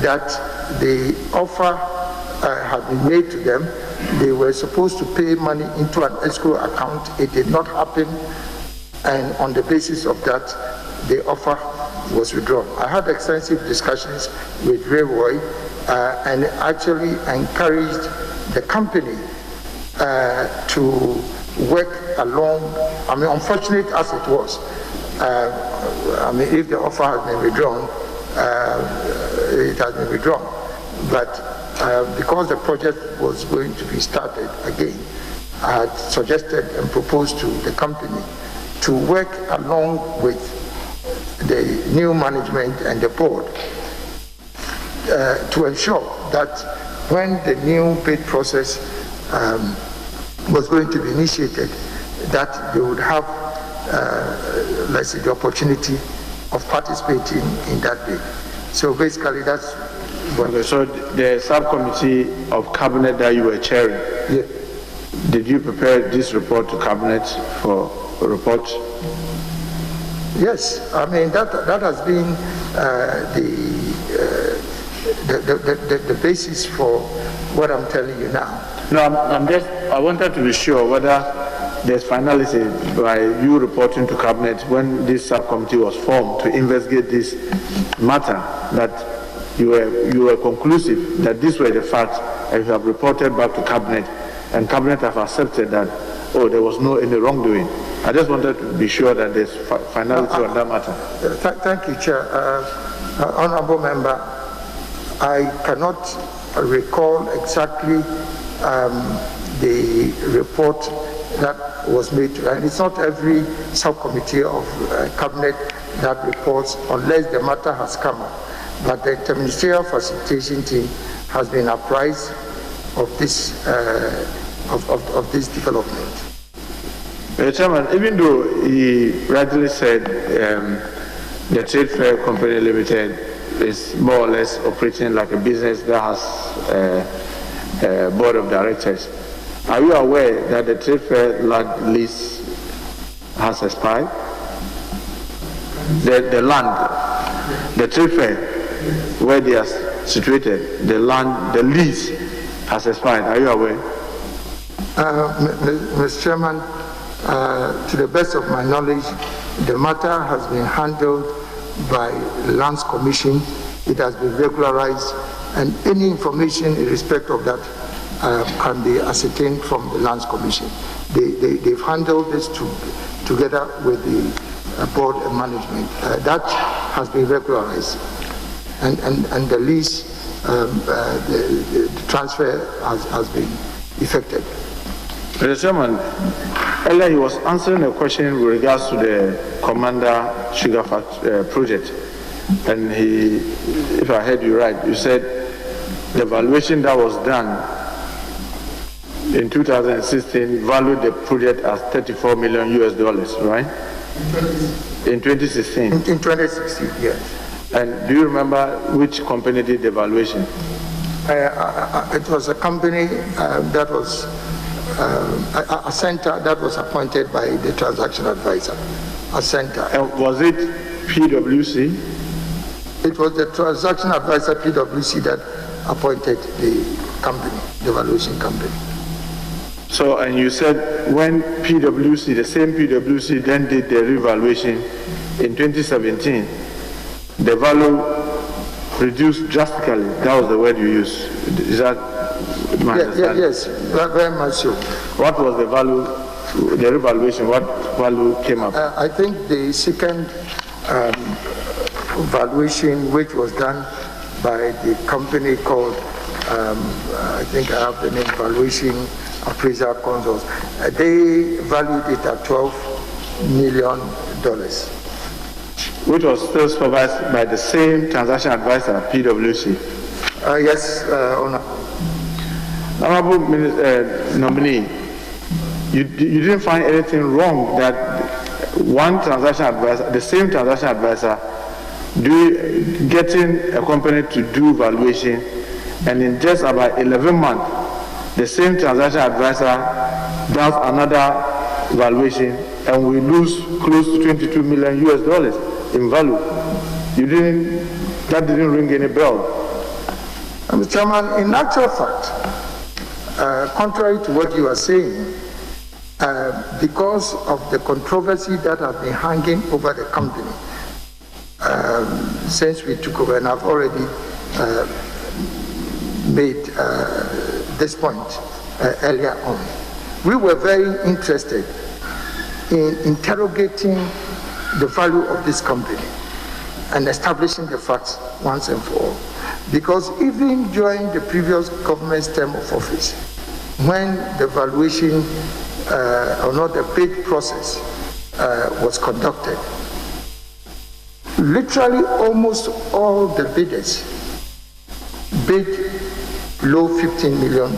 Speaker 5: that the offer had been made to them. They were supposed to pay money into an escrow account. It did not happen, and on the basis of that, the offer was withdrawn. I had extensive discussions with Leroy and actually encouraged the company to work along. I mean, unfortunate as it was, I mean, if the offer had been withdrawn, it has been withdrawn. But because the project was going to be started again, I had suggested and proposed to the company to work along with the new management and the board to ensure that when the new bid process was going to be initiated, that they would have, let's say, the opportunity of participating in that bid. So basically, that's what.
Speaker 2: Okay, so the subcommittee of cabinet that you were chairing,
Speaker 5: Yeah.
Speaker 2: did you prepare this report to cabinet for a report?
Speaker 5: Yes, I mean that has been the basis for what I'm telling you now.
Speaker 2: No, I wanted to be sure whether there's finality by you reporting to cabinet when this subcommittee was formed to investigate this matter, that you were conclusive that these were the facts, and you have reported back to cabinet, and cabinet have accepted that, oh, there was no any wrongdoing. I just wanted to be sure that there's finality on that matter.
Speaker 5: Thank you, Chair. Honorable Member, I cannot recall exactly the report that was made, and it's not every subcommittee of cabinet that reports unless the matter has come up. But the Ministerial facilitation team has been apprised of this of this development.
Speaker 2: Chairman, even though he rightly said the Trade Fair Company Limited is more or less operating like a business that has a board of directors, are you aware that the Trade Fair land lease has expired? The land, the Trade Fair, where they are situated, the land, the lease has expired. Are you aware?
Speaker 5: Mr. Chairman, to the best of my knowledge, the matter has been handled by Lands Commission. It has been regularized, and any information in respect of that can be ascertained from the Lands Commission. They've handled this together with the board and management. That has been regularized, and the lease, the transfer has been effected.
Speaker 2: Mr. Chairman, earlier he was answering a question with regards to the Commander Sugar project, and if I heard you right, you said the valuation that was done in 2016 valued the project as $34 million US, right? In 2016.
Speaker 5: In 2016, yes.
Speaker 2: And do you remember which company did the valuation?
Speaker 5: It was a company that was a center that was appointed by the transaction advisor. A center.
Speaker 2: And was it PwC?
Speaker 5: It was the transaction advisor PwC that appointed the company, the valuation company.
Speaker 2: So, and you said when PwC, the same PwC, then did the revaluation in 2017, the value reduced drastically. That was the word you used. Is that my understanding?
Speaker 5: Yes, very much so.
Speaker 2: What was the value, the revaluation, what value came up?
Speaker 5: I think the second valuation, which was done by the company called, I think I have the name, Valuation Appraisal Consults, they valued it at $12 million.
Speaker 2: Which was still supervised by the same transaction advisor, PwC?
Speaker 5: Yes, Honor.
Speaker 2: Honorable nominee, you didn't find anything wrong that one transaction advisor, the same transaction advisor, getting a company to do valuation, and in just about 11 months, the same transaction advisor does another valuation, and we lose close to $22 million in value. That didn't ring any bell.
Speaker 5: Mr. Chairman, in actual fact, contrary to what you are saying, because of the controversy that has been hanging over the company since we took over, and I've already made this point earlier on, we were very interested in interrogating the value of this company and establishing the facts once and for all. Because even during the previous government's term of office, when the valuation or not the bid process was conducted, literally almost all the bidders bid below $15 million.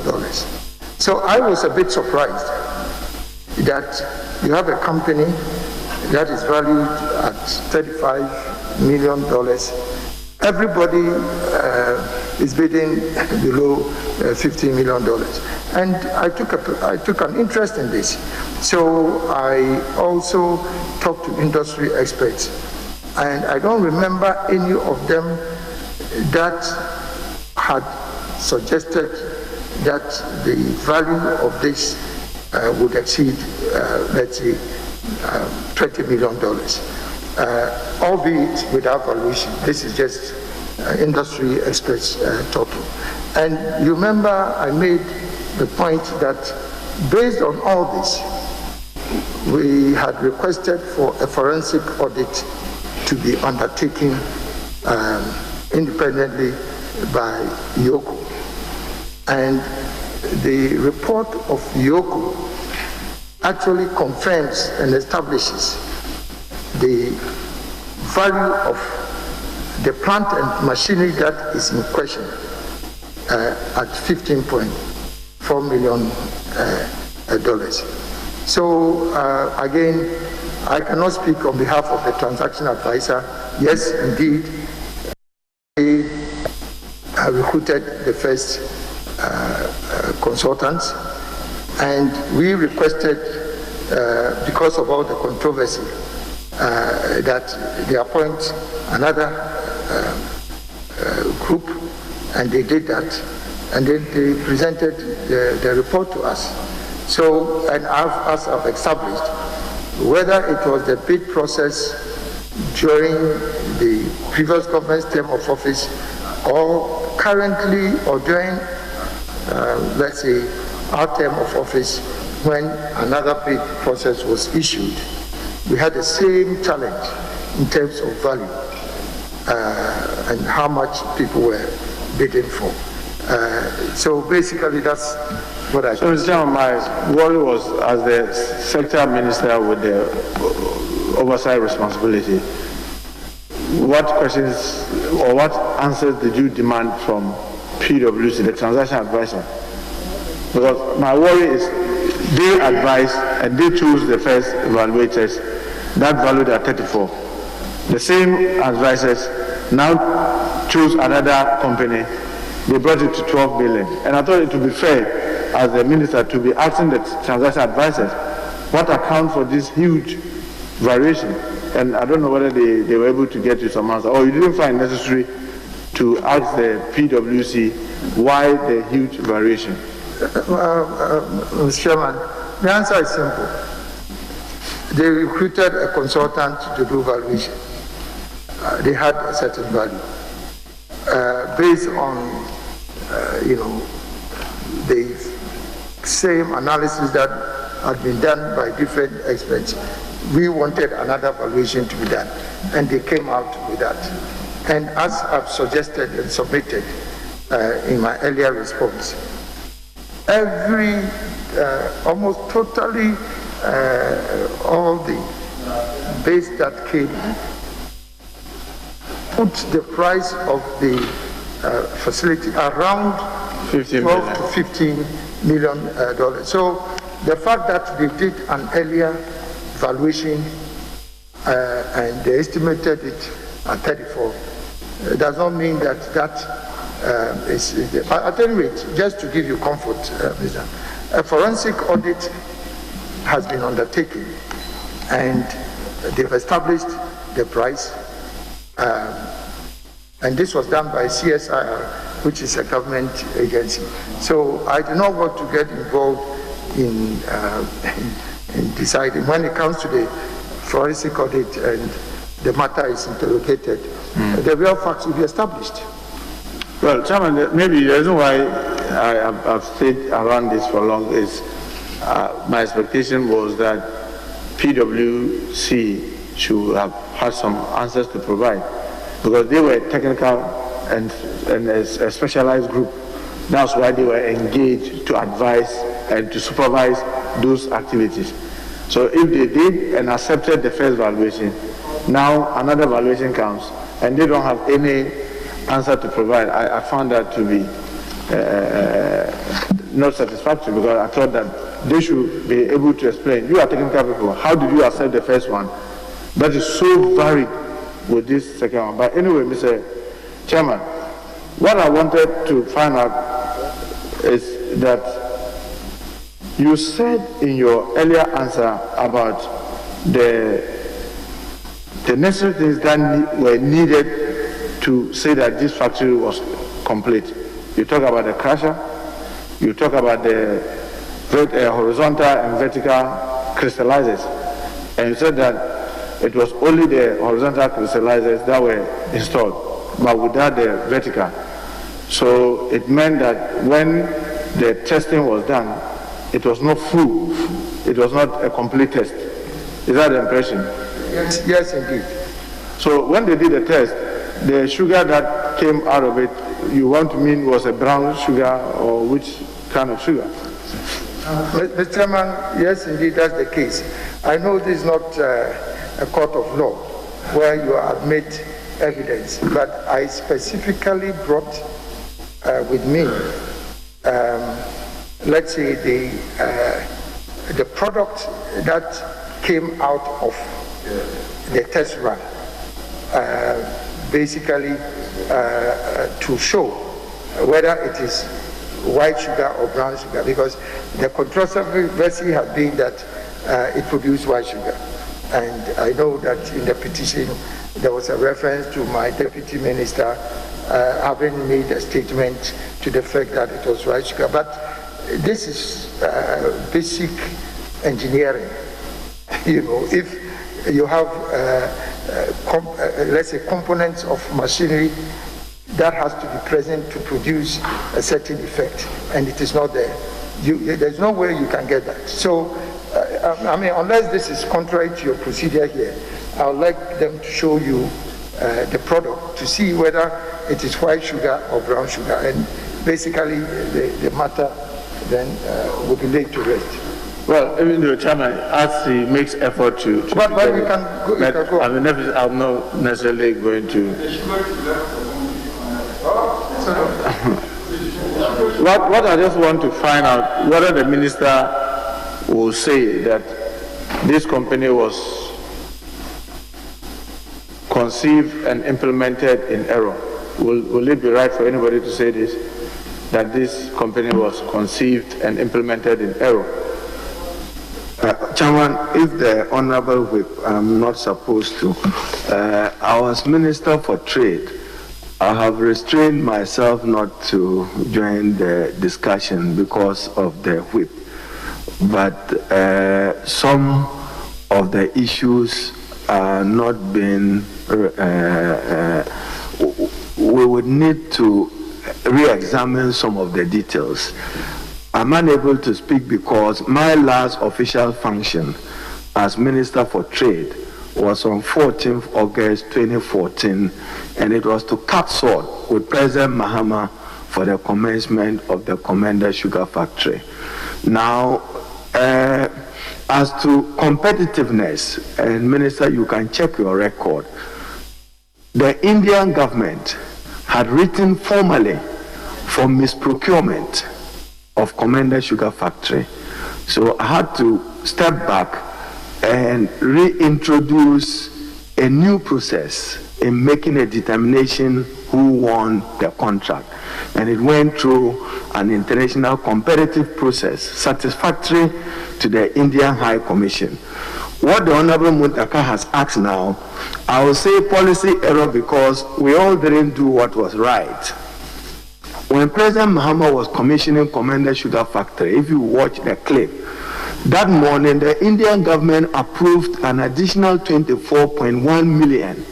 Speaker 5: So I was a bit surprised that you have a company that is valued at $35 million. Everybody is bidding below $15 million. And I took an interest in this. So I also talked to industry experts. And I don't remember any of them that had suggested that the value of this would exceed, let's say, $20 million, albeit without valuation. This is just industry experts talking. And you remember I made the point that based on all this, we had requested for a forensic audit to be undertaken independently by Yoko. And the report of Yoko actually confirms and establishes the value of the plant and machinery that is in question at $15.4 million. So again, I cannot speak on behalf of the transaction advisor. Yes, indeed, we recruited the first consultants, and we requested, because of all the controversy, that they appoint another group, and they did that, and then they presented the report to us. So, and as I've established, whether it was the bid process during the previous government's term of office, or currently, or during, let's say, our term of office, when another bid process was issued, we had the same challenge in terms of value and how much people were bidding for. So basically, that's what I.
Speaker 2: So, Mr. Chairman, my worry was, as the sector minister with the oversight responsibility, what questions or what answers did you demand from PwC, the transaction advisor? Because my worry is they advised and they chose the first evaluators that valued at 34. The same advisors now chose another company. They brought it to 12 billion. And I thought it would be fair as the minister to be asking the transaction advisors what account for this huge variation. and I don't know whether they were able to get you some answer, or you didn't find necessary to ask the PwC why the huge variation?
Speaker 5: Mr. Chairman, the answer is simple. They recruited a consultant to do valuation. They had a certain value. Based on, the same analysis that had been done by different experts, we wanted another valuation to be done, and they came out with that. And as I've suggested and submitted in my earlier response, almost totally, all the base that came put the price of the facility around $12 to $15 million. So the fact that they did an earlier valuation and they estimated it at 34 does not mean that is. At any rate, just to give you comfort, a forensic audit has been undertaken, and they've established the price. And this was done by CSIR, which is a government agency. So I do not want to get involved in deciding. When it comes to the forensic audit and the matter is interrogated, the real facts will be established.
Speaker 2: Well, Chairman, maybe the reason why I've stayed around this for long is my expectation was that PwC should have had some answers to provide, because they were technical and a specialized group. That's why they were engaged to advise and to supervise those activities. So if they did and accepted the first valuation, now another valuation comes and they don't have any answer to provide, I found that to be not satisfactory, because I thought that they should be able to explain. You are technical people, how did you accept the first one? That is so varied with this second one. But anyway, Mr. Chairman, what I wanted to find out is that you said in your earlier answer about the necessary things that were needed to say that this factory was complete. You talk about the crusher, you talk about the horizontal and vertical crystallizers, and you said that it was only the horizontal crystallizers that were installed, but without the vertical. So it meant that when the testing was done, it was not full, it was not a complete test. Is that the impression?
Speaker 5: Yes, indeed.
Speaker 2: So when they did the test, the sugar that came out of it, you want to mean was a brown sugar, or which kind of sugar?
Speaker 5: Mr. Chairman, yes, indeed, that's the case. I know this is not a court of law where you admit evidence, but I specifically brought with me, let's say, the product that came out of the test run, basically to show whether it is white sugar or brown sugar, because the controversy has been that it produced white sugar. And I know that in the petition there was a reference to my deputy minister having made a statement to the effect that it was white sugar. But this is basic engineering. You know, if you have, let's say, components of machinery that has to be present to produce a certain effect, and it is not there, there's no way you can get that. So, I mean, unless this is contrary to your procedure here, I would like them to show you the product to see whether it is white sugar or brown sugar, and basically the matter then will be laid to rest.
Speaker 2: Well, even the chairman, as he makes effort to
Speaker 5: but we can go. You can go.
Speaker 2: I mean, I'm not necessarily going to. What I just want to find out, whether the minister will say that this company was conceived and implemented in error. Will it be right for anybody to say this, that this company was conceived and implemented in error?
Speaker 8: Chairman, if the Honorable Whip, I'm not supposed to, I was Minister for Trade. I have restrained myself not to join the discussion because of the whip. But some of the issues are not being, we would need to re-examine some of the details. I'm unable to speak because my last official function as Minister for Trade was on 14th August 2014, and it was to cut sword with President Mahama for the commencement of the Commander Sugar Factory. Now, as to competitiveness, and Minister, you can check your record, the Indian government had written formally for misprocurement of Commander Sugar Factory. So I had to step back and reintroduce a new process in making a determination who won the contract. And it went through an international competitive process satisfactory to the Indian High Commission. What the Honorable Muntaka has asked now, I will say policy error because we all didn't do what was right. When President Mahama was commissioning Commander Sugar Factory, if you watch the clip, that morning the Indian government approved an additional 24.1 million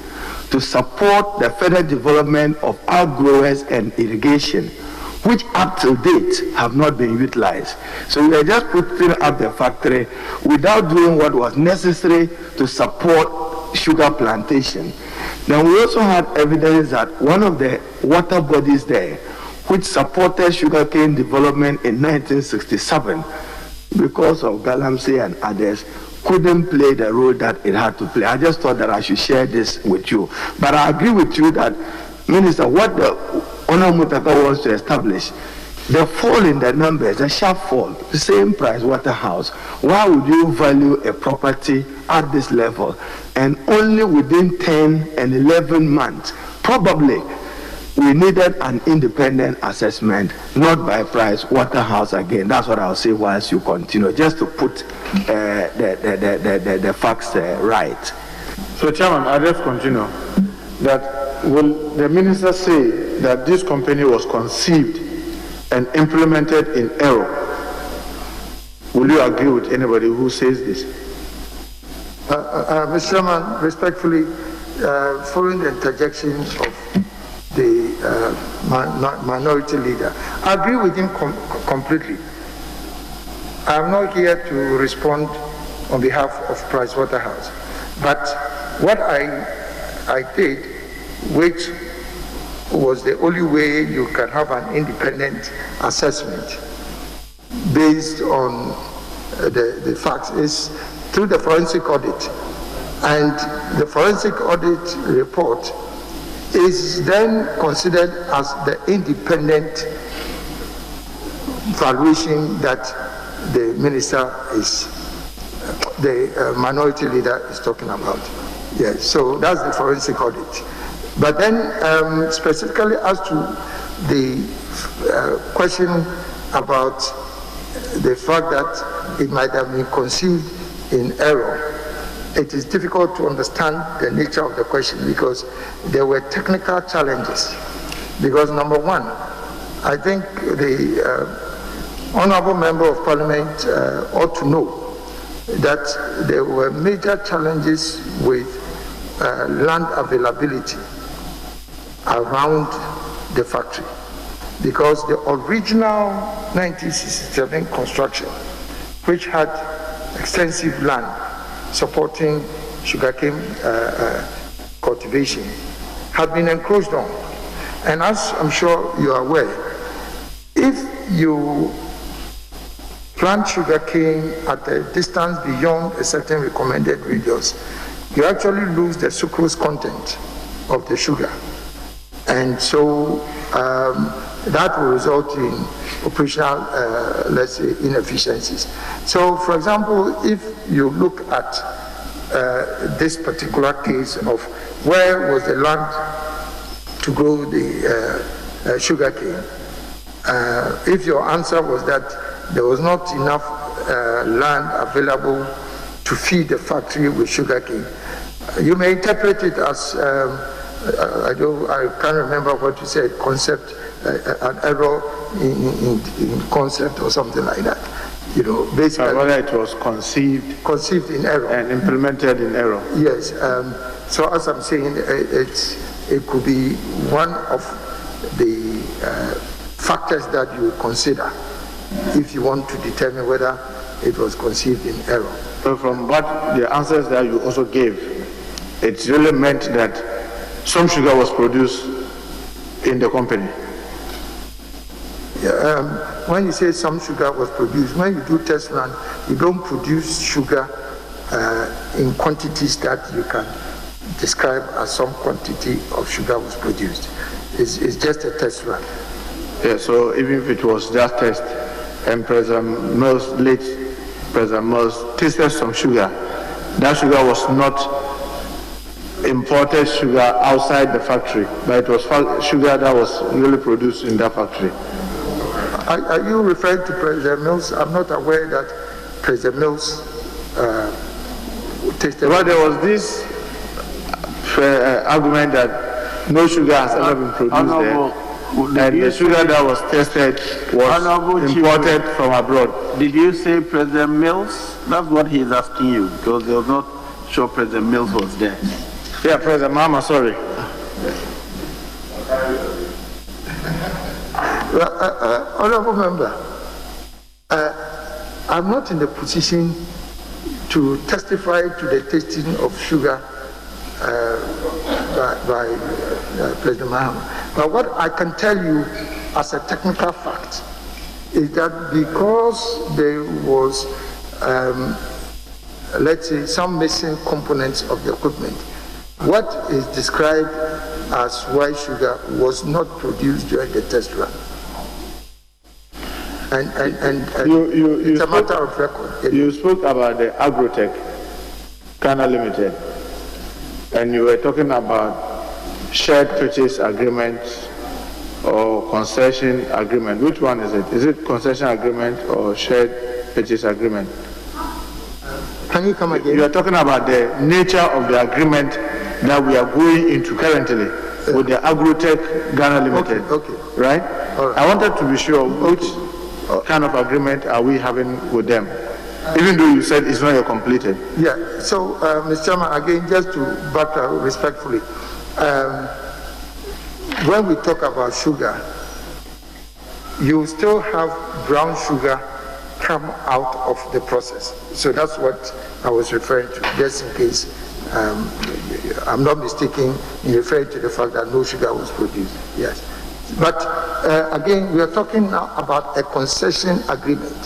Speaker 8: to support the further development of outgrowers and irrigation, which up to date have not been utilized. So we are just putting up the factory without doing what was necessary to support sugar plantation. Then we also had evidence that one of the water bodies there, which supported sugarcane development in 1967, because of Galamsey and others, couldn't play the role that it had to play. I just thought that I should share this with you. But I agree with you that, Minister, what the Honorable Mutaka wants to establish, the fall in the numbers, the sharp fall, the same price Waterhouse. Why would you value a property at this level? And only within 10 and 11 months, probably, we needed an independent assessment, not by price Waterhouse again. That's what I'll say whilst you continue, just to put the facts right.
Speaker 5: So, Chairman, I'll just continue. That will the minister say that this company was conceived and implemented in error? Will you agree with anybody who says this?
Speaker 9: Mr. Chairman, respectfully, following the interjection of the minority leader, I agree with him completely. I'm not here to respond on behalf of Pricewaterhouse, but what I did, which was the only way you can have an independent assessment based on the facts, is through the forensic audit. And the forensic audit report is then considered as the independent valuation that the minister is, the minority leader is talking about. Yes, so that's the forensic audit. But then specifically as to the question about the fact that it might have been conceived in error, it is difficult to understand the nature of the question because there were technical challenges. Because number one, I think the Honorable Member of Parliament ought to know that there were major challenges with land availability around the factory, because the original 1967 construction, which had extensive land supporting sugarcane cultivation, had been encroached on. And as I'm sure you are aware, if you plant sugarcane at a distance beyond a certain recommended radius, you actually lose the sucrose content of the sugar. And so that will result in operational, let's say, inefficiencies. So, for example, if you look at this particular case of where was the land to grow the sugarcane, if your answer was that there was not enough land available
Speaker 5: to feed the factory with sugarcane. You may interpret it as, I can't remember what you said, concept, an error in concept or something like that. You know, basically.
Speaker 2: Whether it was conceived
Speaker 5: in error.
Speaker 2: And implemented in error.
Speaker 5: Yes. So as I'm saying, it could be one of the factors that you consider if you want to determine whether it was conceived in error.
Speaker 2: So from what the answers that you also gave, it really meant that some sugar was produced in the company.
Speaker 5: Yeah, when you say some sugar was produced, when you do test run, you don't produce sugar in quantities that you can describe as some quantity of sugar was produced. It's just a test run.
Speaker 2: Yeah, so even if it was just test, and President Mills tasted some sugar, that sugar was not imported sugar outside the factory, but it was sugar that was really produced in that factory.
Speaker 5: Are you referring to President Mills? I'm not aware that President Mills tasted.
Speaker 2: Well, there was this argument that no sugar has ever been produced there, and the sugar that was tested was imported from abroad.
Speaker 10: Did you say President Mills? That's what he's asking you, because they were not sure President Mills was there.
Speaker 2: Yeah, President Mahama, sorry.
Speaker 5: Honorable member, I'm not in the position to testify to the tasting of sugar by President Mahama. But what I can tell you as a technical fact is that because there was, let's say, some missing components of the equipment, what is described as white sugar was not produced during the test run. And it's a matter of record.
Speaker 2: You spoke about the Agrotech, Ghana Limited, and you were talking about shared purchase agreement or concession agreement. Which one is it? Is it concession agreement or shared purchase agreement?
Speaker 5: Can you come again?
Speaker 2: You are talking about the nature of the agreement that we are going into currently with the Agrotech Ghana Limited.
Speaker 5: Okay.
Speaker 2: Right?
Speaker 5: All right.
Speaker 2: I wanted to be sure which kind of agreement are we having with them, even though you said it's not yet completed.
Speaker 5: Yeah. So, Mr. Chairman, again, just to back up respectfully, when we talk about sugar, you still have brown sugar come out of the process. So that's what I was referring to, just in case I'm not mistaken in referring to the fact that no sugar was produced. Yes. But again, we are talking now about a concession agreement.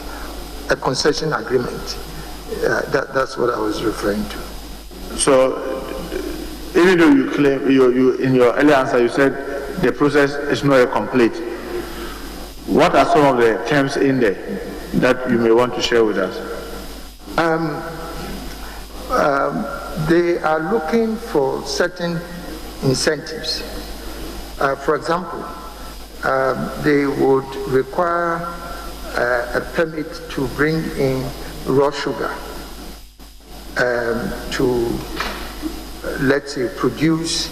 Speaker 5: A concession agreement. That's what I was referring to.
Speaker 2: So, even though you claim, you in your earlier answer, you said the process is not yet complete. What are some of the terms in there that you may want to share with us?
Speaker 5: They are looking for certain incentives. For example, they would require a permit to bring in raw sugar to, let's say, produce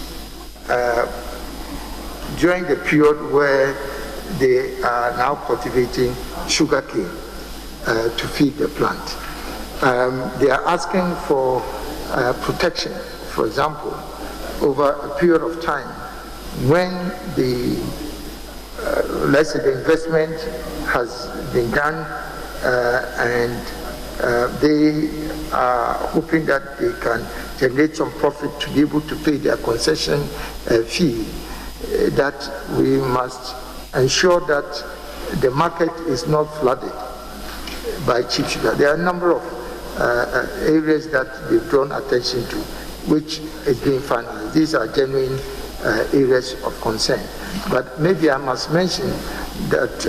Speaker 5: during the period where they are now cultivating sugarcane to feed the plant. They are asking for protection, for example, over a period of time when the, let's say, the investment has been done and they are hoping that they can generate some profit to be able to pay their concession fee, that we must ensure that the market is not flooded by cheap sugar. There are a number of areas that they've drawn attention to, which is being finalized. These are genuine areas of concern. But maybe I must mention that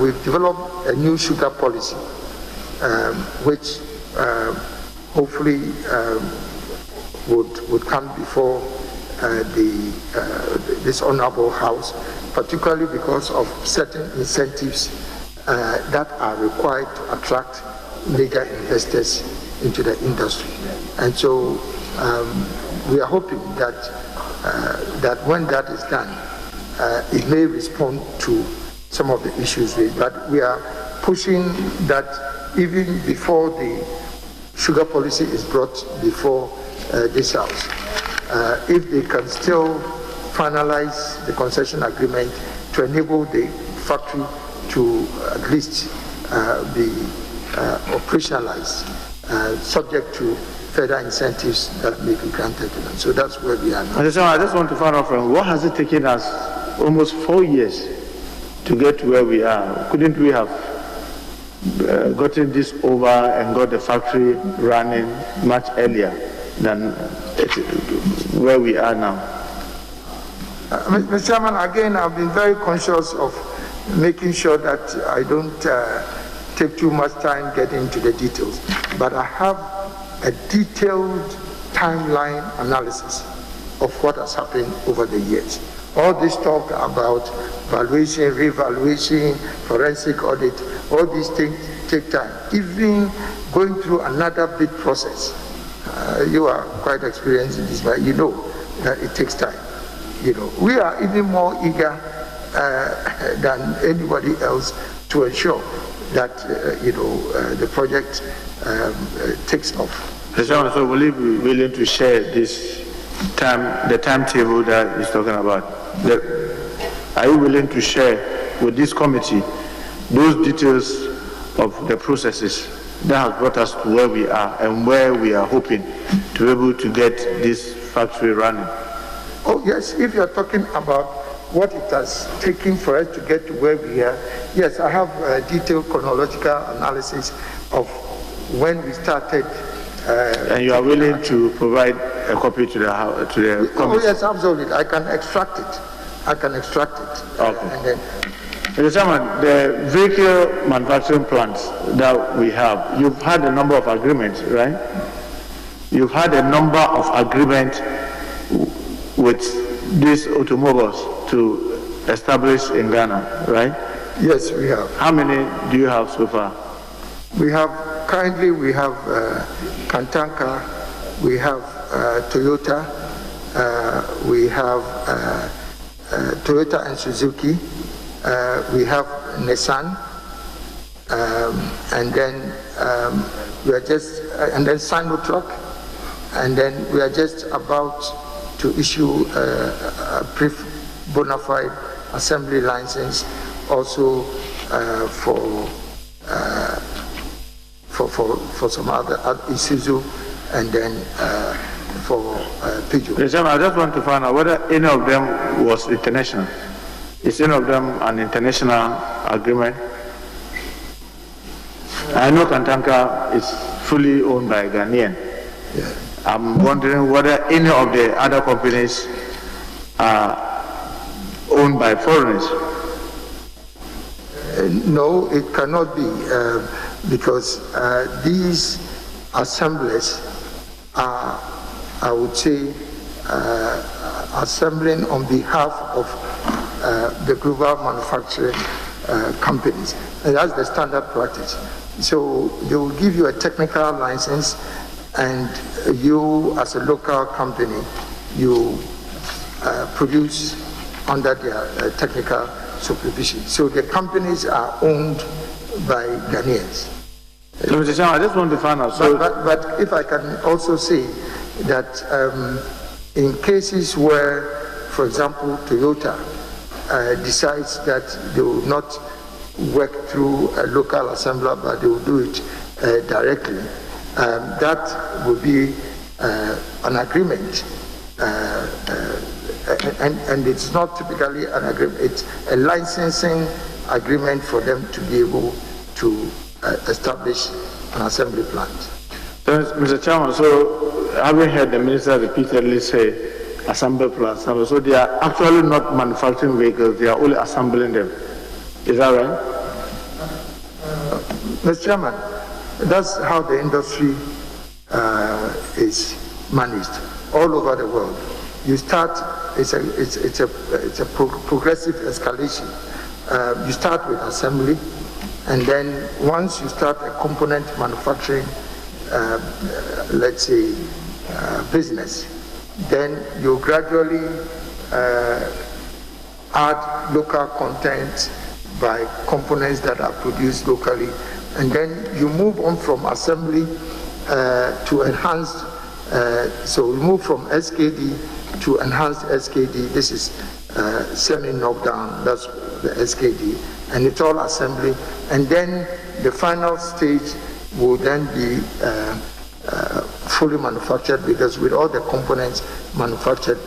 Speaker 5: we've developed a new sugar policy, which hopefully would come before this honorable house, particularly because of certain incentives that are required to attract major investors
Speaker 9: into the industry. And so we are hoping that that when that is done, it may respond to some of the issues raised. But we are pushing that even before the sugar policy is brought before this House, if they can still finalize the concession agreement to enable the factory to at least be operationalized, subject to further incentives that may be granted to them. So that's where we are now.
Speaker 2: I just want to find out from what has it taken us almost 4 years to get to where we are? Couldn't we have gotten this over and got the factory running much earlier than where we are now?
Speaker 9: Mr. Chairman, again, I've been very conscious of making sure that I don't take too much time getting into the details. But I have a detailed timeline analysis of what has happened over the years. All this talk about valuation, revaluation, forensic audit, all these things take time. Even going through another bid process, you are quite experienced in this, but you know that it takes time. You know, we are even more eager than anybody else to ensure that the project takes off.
Speaker 2: So will you be willing to share this the timetable that he's talking about? Are you willing to share with this committee those details of the processes that have brought us to where we are and where we are hoping to be able to get this factory running?
Speaker 9: Oh yes, if you're talking about what it has taken for us to get to where we are, yes, I have a detailed chronological analysis of when we started.
Speaker 2: And you are willing to provide a copy to the committee?
Speaker 9: Oh yes, absolutely. I can extract it. Okay. And then,
Speaker 2: Mr. Chairman, the vehicle manufacturing plants that we have, you've had a number of agreements, right? You've had a number of agreements with these automobiles to establish in Ghana, right?
Speaker 9: Yes, we have.
Speaker 2: How many do you have so far?
Speaker 9: Currently we have Kantanka, we have Toyota, we have Toyota and Suzuki, we have Nissan, and then we are just, and then Sinotruck, and then we are just about to issue a bona fide assembly license also for some other Isuzu, and then for Peugeot.
Speaker 2: I just want to find out whether any of them was international. Is any of them an international agreement? I know Kantanka is fully owned by Ghanaian.
Speaker 9: Yeah.
Speaker 2: I'm wondering whether any of the other companies are owned by foreigners.
Speaker 9: No, it cannot be, because these assemblers are, I would say, assembling on behalf of the global manufacturing companies. And that's the standard practice. So they will give you a technical license, and you, as a local company, you produce under their technical supervision. So the companies are owned by Ghanaians.
Speaker 2: Mr. Chairman, I just want to find out.
Speaker 9: But if I can also say that in cases where, for example, Toyota decides that they will not work through a local assembler, but they will do it directly, that will be an agreement. And it's not typically an agreement, it's a licensing agreement for them to be able to establish an assembly plant.
Speaker 2: Mr. Chairman, so having heard the minister repeatedly say assembly plants, so they are actually not manufacturing vehicles, they are only assembling them. Is that right?
Speaker 9: Mr. Chairman, that's how the industry is managed all over the world. You start, it's a progressive escalation. You start with assembly, and then once you start a component manufacturing let's say, business, then you gradually add local content by components that are produced locally, and then you move on from assembly to enhanced, so we move from SKD to enhanced SKD. This is semi-knockdown, that's the SKD, and it's all assembly, and then the final stage will then be fully manufactured, because with all the components manufactured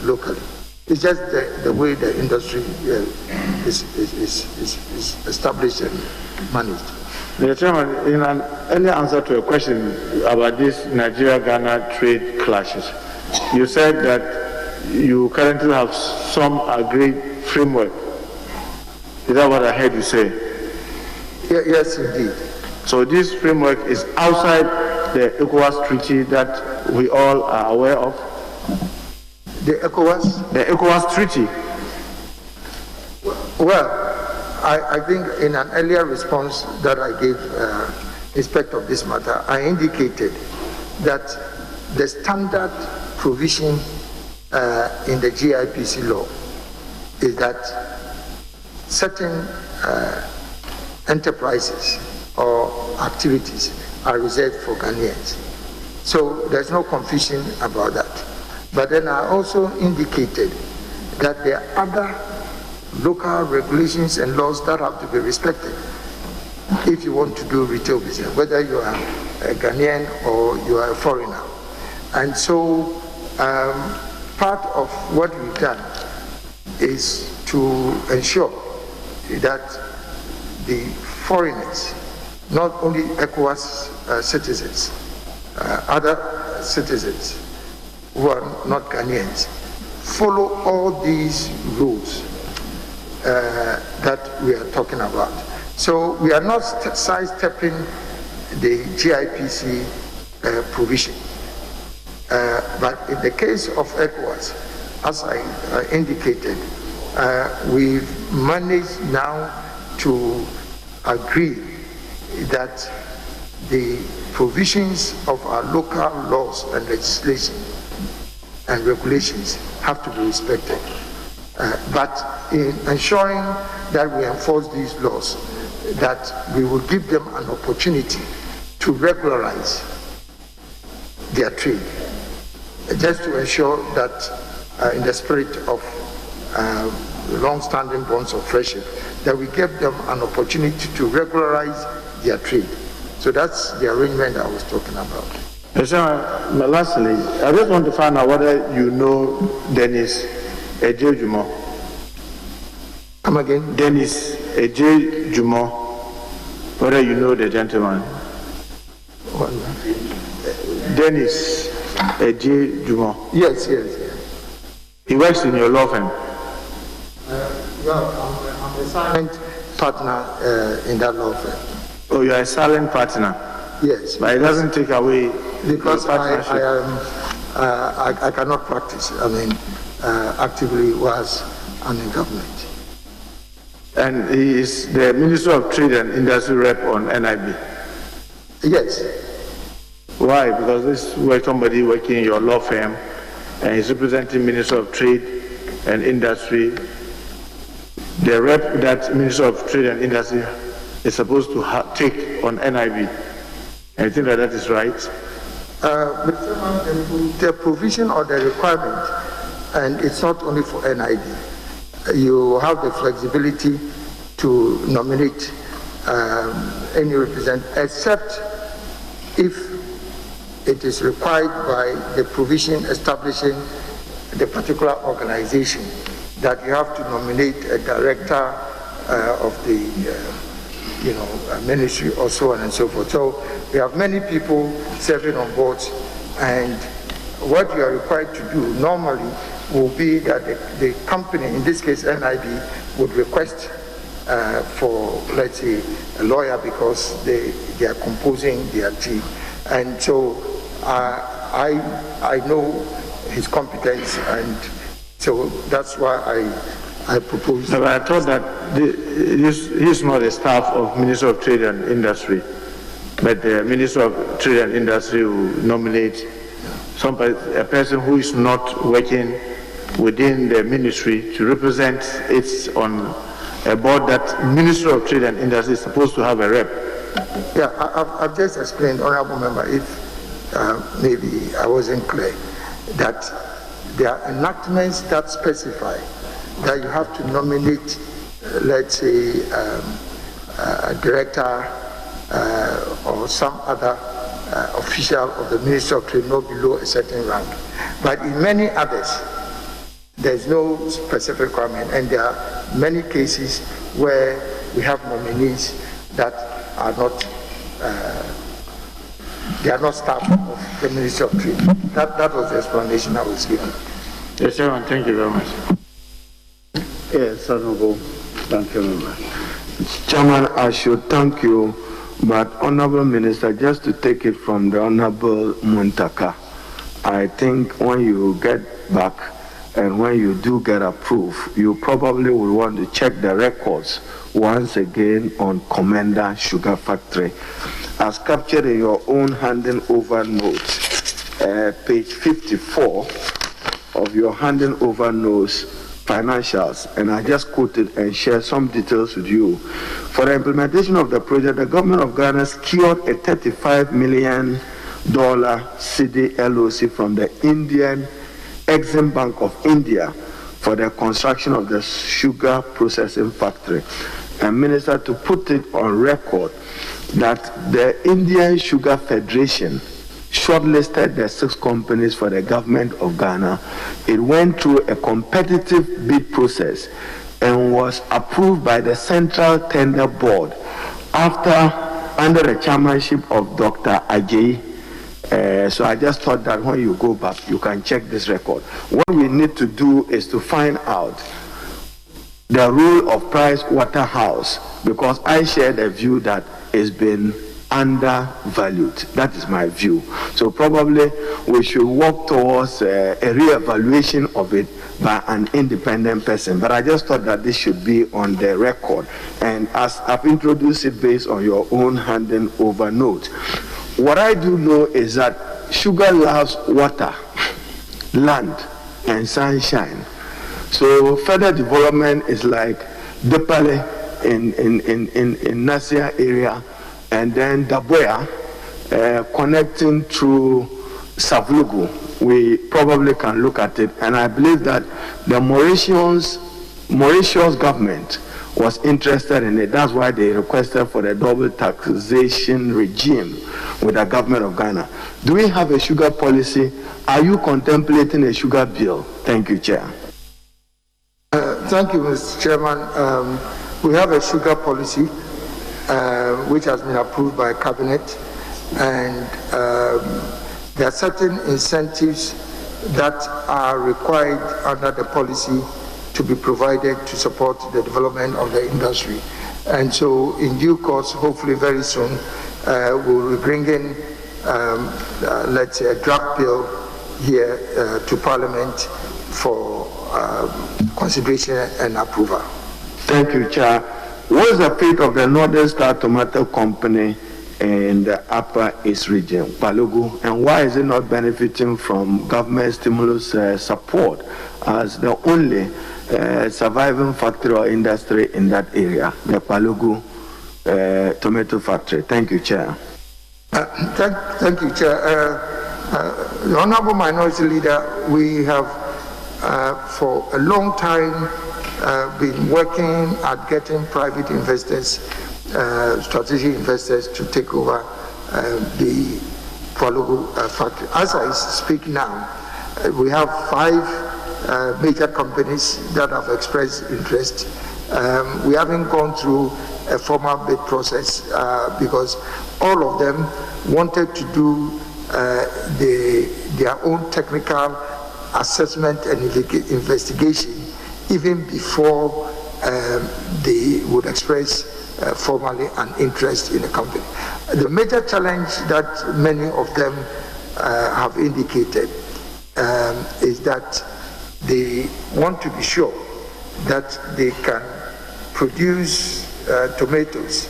Speaker 9: locally. It's just the way the industry is established and managed.
Speaker 8: Mr. Chairman, in an earlier answer to a question about this Nigeria-Ghana trade clashes, you said that you currently have some agreed framework. Is that what I heard you say?
Speaker 9: Yes, indeed.
Speaker 8: So this framework is outside the ECOWAS treaty that we all are aware of?
Speaker 9: The ECOWAS?
Speaker 8: The ECOWAS treaty.
Speaker 9: Well, I think in an earlier response that I gave in respect of this matter, I indicated that the standard provision in the GIPC law is that certain enterprises or activities are reserved for Ghanaians. So there's no confusion about that. But then I also indicated that there are other local regulations and laws that have to be respected if you want to do retail business, whether you are a Ghanaian or you are a foreigner. And so part of what we've done is to ensure that the foreigners, not only ECOWAS citizens, other citizens who are not Ghanaians, follow all these rules that we are talking about. So we are not sidestepping the GIPC provision. But in the case of ECOWAS, as I indicated, we've managed now to agree that the provisions of our local laws and legislation and regulations have to be respected. But in ensuring that we enforce these laws, that we will give them an opportunity to regularize their trade, just to ensure that in the spirit of long-standing bonds of friendship, that we give them an opportunity to regularize their trade. So that's the arrangement I was talking about.
Speaker 8: Lastly, I just want to find out whether you know Dennis Ejejumo.
Speaker 9: Come again?
Speaker 8: Dennis Ejejumo. Whether you know the gentleman.
Speaker 9: What?
Speaker 8: Dennis Ejejumo.
Speaker 9: Yes.
Speaker 8: He works in your law firm.
Speaker 9: Well, I'm a silent partner in that law firm.
Speaker 8: Oh, you are a silent partner?
Speaker 9: Yes.
Speaker 8: But it doesn't take away
Speaker 9: because I cannot practice. I mean, actively was in government.
Speaker 8: And he is the Minister of Trade and Industry rep on NIB?
Speaker 9: Yes.
Speaker 8: Why? Because this is somebody working in your law firm and he's representing Minister of Trade and Industry. The rep that Minister of Trade and Industry is supposed to take on NIB. And you think that is right?
Speaker 9: The provision or the requirement, and it's not only for NIB, you have the flexibility to nominate any representative, except if it is required by the provision establishing the particular organization that you have to nominate a director of the ministry or so on and so forth. So we have many people serving on boards, and what you are required to do normally will be that the company, in this case NIB, would request for, let's say, a lawyer because they are composing their team. And so I know his competence, and so that's why I propose.
Speaker 8: No, but I thought that he's not a staff of Minister of Trade and Industry.
Speaker 2: But the Minister of Trade and Industry will nominate a person who is not working within the ministry to represent it on a board that Minister of Trade and Industry is supposed to have a rep.
Speaker 5: Yeah, I've just explained, Honorable Member, if maybe I wasn't clear, that there are enactments that specify that you have to nominate, let's say, a director or some other official of the Ministry of Trade not below a certain rank. But in many others, there's no specific requirement, and there are many cases where we have nominees that are not they are not staff of the Ministry of Trade. That was the explanation I was giving.
Speaker 2: Yes, Chairman, thank you very much. Yes, Honorable. Thank you very much.
Speaker 8: Chairman, I should thank you, but Honorable Minister, just to take it from the Honorable Muntaka, I think when you get back and when you do get approved, you probably will want to check the records once again on Commander Sugar Factory. As captured in your own handing over notes, page 54 of your handing over notes, financials, and I just quoted and shared some details with you. For the implementation of the project, the government of Ghana secured a $35 million CD LOC from the Indian Exim Bank of India for the construction of the sugar processing factory. And Minister, to put it on record that the Indian Sugar Federation shortlisted the 6 companies for the government of Ghana. It went through a competitive bid process and was approved by the Central Tender Board under the chairmanship of Dr. Ajayi. So I just thought that when you go back, you can check this record. What we need to do is to find out the role of Price Waterhouse, because I share the view that it's been undervalued. That is my view. So probably we should work towards a re-evaluation of it by an independent person. But I just thought that this should be on the record. And as I've introduced it based on your own handing over note, what I do know is that sugar loves water, land, and sunshine. So further development is like Depale in Nasia area, and then Daboya connecting through Savlugu. We probably can look at it, and I believe that the Mauritius government was interested in it. That's why they requested for the double taxation regime with the government of Ghana. Do we have a sugar policy? Are you contemplating a sugar bill? Thank you, Chair.
Speaker 5: Thank you, Mr. Chairman. We have a sugar policy which has been approved by Cabinet, and there are certain incentives that are required under the policy to be provided to support the development of the industry. And so in due course, hopefully very soon, we'll be bringing, let's say, a draft bill here to Parliament for consideration and approval.
Speaker 8: Thank you, Chair. What is the fate of the Northern Star Tomato Company in the Upper East region, Palugu, and why is it not benefiting from government stimulus support as the only surviving factory or industry in that area, the Palugu tomato factory? Thank you, Chair.
Speaker 5: Thank you, Chair. The Honorable Minority Leader, we have for a long time been working at getting private investors, strategic investors, to take over the Palugu factory. As I speak now, we have 5 major companies that have expressed interest. We haven't gone through a formal bid process because all of them wanted to do their own technical assessment and investigation even before they would express formally an interest in the company. The major challenge that many of them have indicated is that they want to be sure that they can produce tomatoes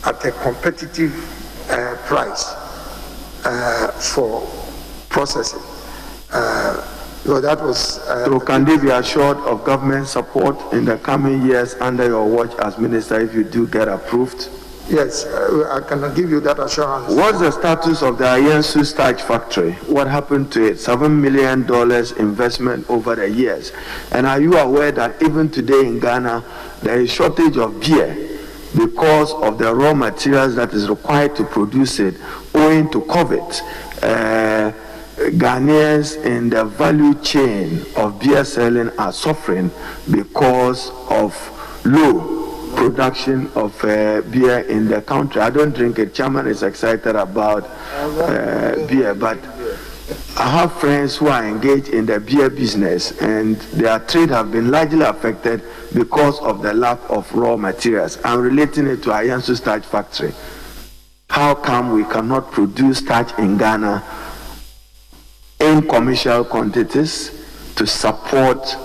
Speaker 5: at a competitive
Speaker 9: price for processing. So that was.
Speaker 8: So can they be assured of government support in the coming years under your watch as minister if you do get approved?
Speaker 9: Yes, I can give you that assurance.
Speaker 8: What's the status of the Ayensu starch factory? What happened to it? $7 million investment over the years. And are you aware that even today in Ghana, there is shortage of beer because of the raw materials that is required to produce it owing to COVID? Ghanaians in the value chain of beer selling are suffering because of low production of beer in the country. I don't drink it. Chairman is excited about beer, but I have friends who are engaged in the beer business and their trade have been largely affected because of the lack of raw materials. I'm relating it to Ayensu starch factory. How come we cannot produce starch in Ghana in commercial quantities to support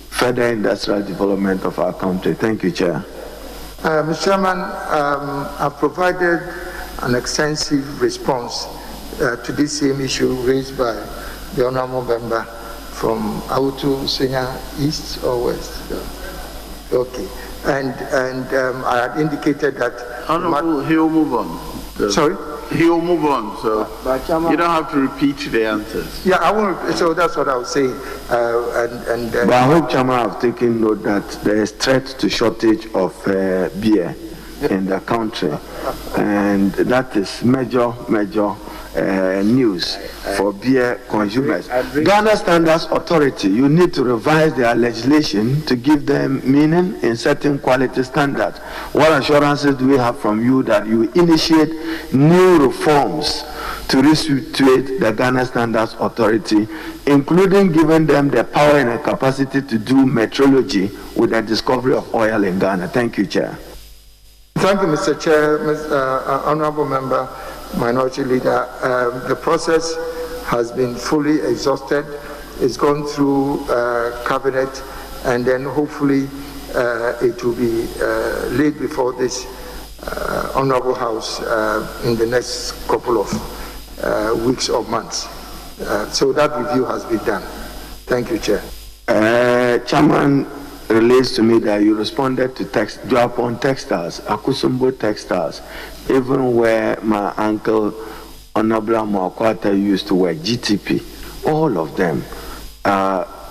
Speaker 8: further industrial development of our country? Thank you, Chair.
Speaker 9: Mr. Chairman, I've provided an extensive response to this same issue raised by the honorable member from Autu, Senior, East or West? Okay. And I had indicated that...
Speaker 2: Honorable, he'll move on.
Speaker 9: Sorry?
Speaker 2: He'll move on, so you don't have to repeat the answers.
Speaker 9: Yeah, I won't. So that's what I was saying.
Speaker 8: But I hope Chairman have taken note that there is threat to shortage of beer in the country, and that is major news for beer consumers. Ghana Standards Authority, you need to revise their legislation to give them meaning in certain quality standards. What assurances do we have from you that you initiate new reforms to restitute the Ghana Standards Authority, including giving them the power and the capacity to do metrology with the discovery of oil in Ghana? Thank you, Chair.
Speaker 9: Thank you, Mr. Chair, Honorable Member, Minority Leader. The process has been fully exhausted. It's gone through Cabinet, and then hopefully it will be laid before this Honorable House in the next couple of weeks or months. So that review has been done. Thank you, Chair.
Speaker 8: Chairman relates to me that you responded to Japan Textiles, Akusumbo Textiles, even where my uncle Honorable Mwakwata used to work, GTP, all of them,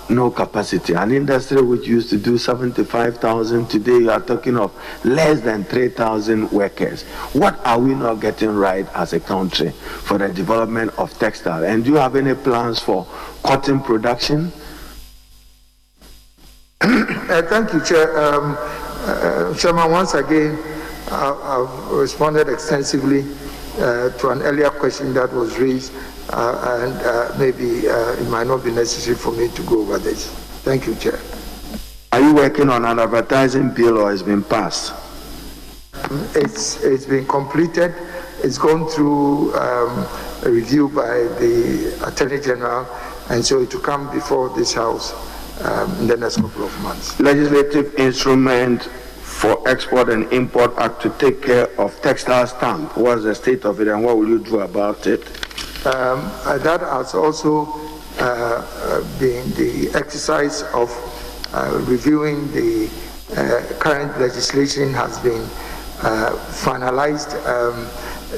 Speaker 8: no capacity. An industry which used to do 75,000, today you are talking of less than 3,000 workers. What are we not getting right as a country for the development of textile? And do you have any plans for cotton production?
Speaker 9: Thank you, Chair. Chairman, once again, I've responded extensively to an earlier question that was raised, and maybe it might not be necessary for me to go over this. Thank you, Chair.
Speaker 8: Are you working on an advertising bill or has been passed?
Speaker 9: It's been completed. It's gone through a review by the Attorney General, and so it will come before this House in the next couple of months.
Speaker 8: Legislative instrument for Export and Import Act to take care of textile stamp. What's the state of it and what will you do about it?
Speaker 9: That has also been the exercise of reviewing the current legislation has been finalized.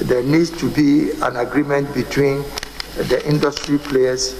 Speaker 9: There needs to be an agreement between the industry players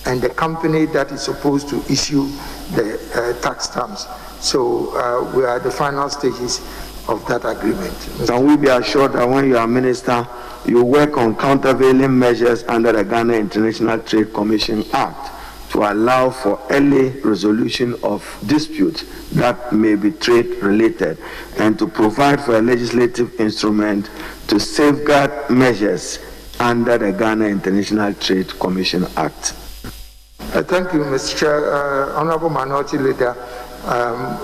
Speaker 9: and the company that is supposed to issue the tax stamps. So we are at the final stages of that agreement.
Speaker 8: Can we be assured that when you are minister, you work on countervailing measures under the Ghana International Trade Commission Act to allow for early resolution of disputes that may be trade related, and to provide for a legislative instrument to safeguard measures under the Ghana International Trade Commission Act?
Speaker 9: Thank you, Mr. Chair. Honorable Minority Leader,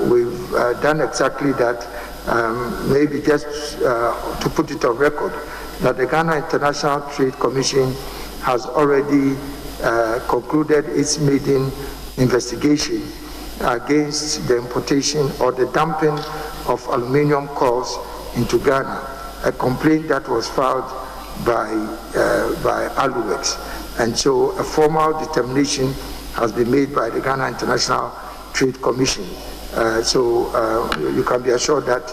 Speaker 9: we've done exactly that. Maybe just to put it on record, that the Ghana International Trade Commission has already concluded its maiden investigation against the importation or the dumping of aluminium cores into Ghana.
Speaker 5: a complaint that was filed by Aluex. And so a formal determination has been made by the Ghana International Trade Commission. So you can be assured that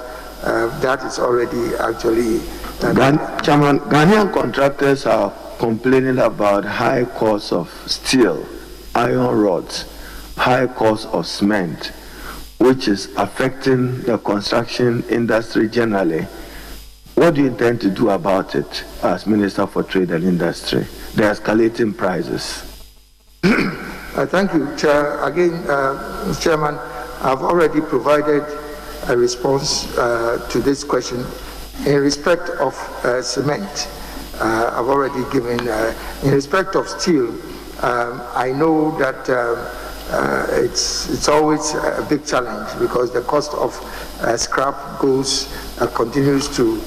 Speaker 5: that is already actually...
Speaker 8: Chairman, Ghanaian contractors are complaining about high cost of steel, iron rods, high cost of cement, which is affecting the construction industry generally. What do you intend to do about it as Minister for Trade and Industry, the escalating prices?
Speaker 5: Thank you, Chair. Again, Chairman, I've already provided a response to this question in respect of cement. I've already given, in respect of steel, I know that it's always a big challenge because the cost of scrap continues to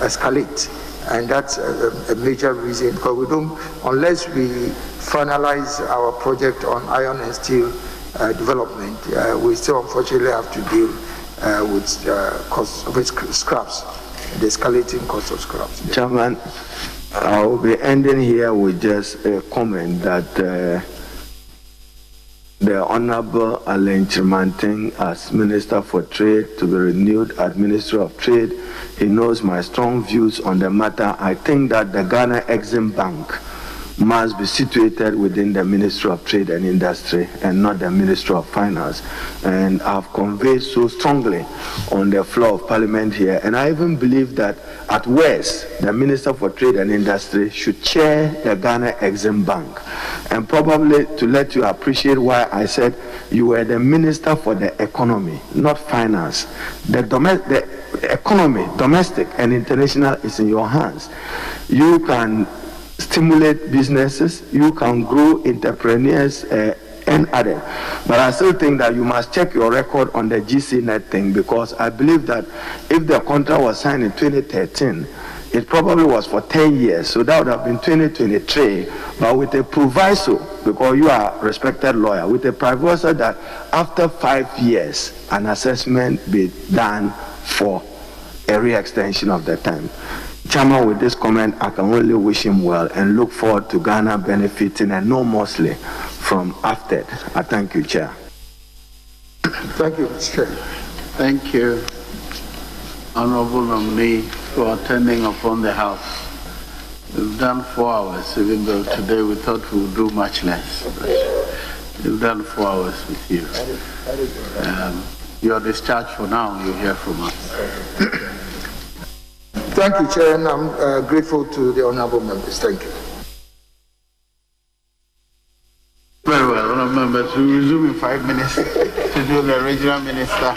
Speaker 5: escalate, and that's a major reason, because we don't, unless we finalize our project on iron and steel development, we still unfortunately have to deal with cost of scraps, the escalating cost of scraps.
Speaker 8: Chairman, I will be ending here with just a comment that the Honorable Kyeremanten, as Minister for Trade, to be renewed as Minister of Trade. He knows my strong views on the matter. I think that the Ghana Exim Bank must be situated within the Ministry of Trade and Industry and not the Ministry of Finance. And I've conveyed so strongly on the floor of Parliament here. And I even believe that at worst, the Minister for Trade and Industry should chair the Ghana Exim Bank. And probably to let you appreciate why I said you were the Minister for the Economy, not Finance. The economy, domestic and international, is in your hands. You can stimulate businesses, you can grow entrepreneurs and others. But I still think that you must check your record on the GCNet thing, because I believe that if the contract was signed in 2013, it probably was for 10 years, so that would have been 2023, but with a proviso, because you are a respected lawyer, with a proviso that after 5 years, an assessment be done for a re-extension of the time. Chairman, with this comment, I can only wish him well and look forward to Ghana benefiting enormously from AFTED. I thank you, Chair.
Speaker 5: Thank you, Mr. Chair.
Speaker 2: Thank you, Honorable Nominee, for attending upon the House. We've done 4 hours, even though today we thought we would do much less. But we've done 4 hours with you. You are discharged for now. You'll hear from us.
Speaker 5: Thank you, Chair, and I'm grateful to the honorable members. Thank you.
Speaker 2: Very well, honorable members. We resume in 5 minutes to do the regional minister.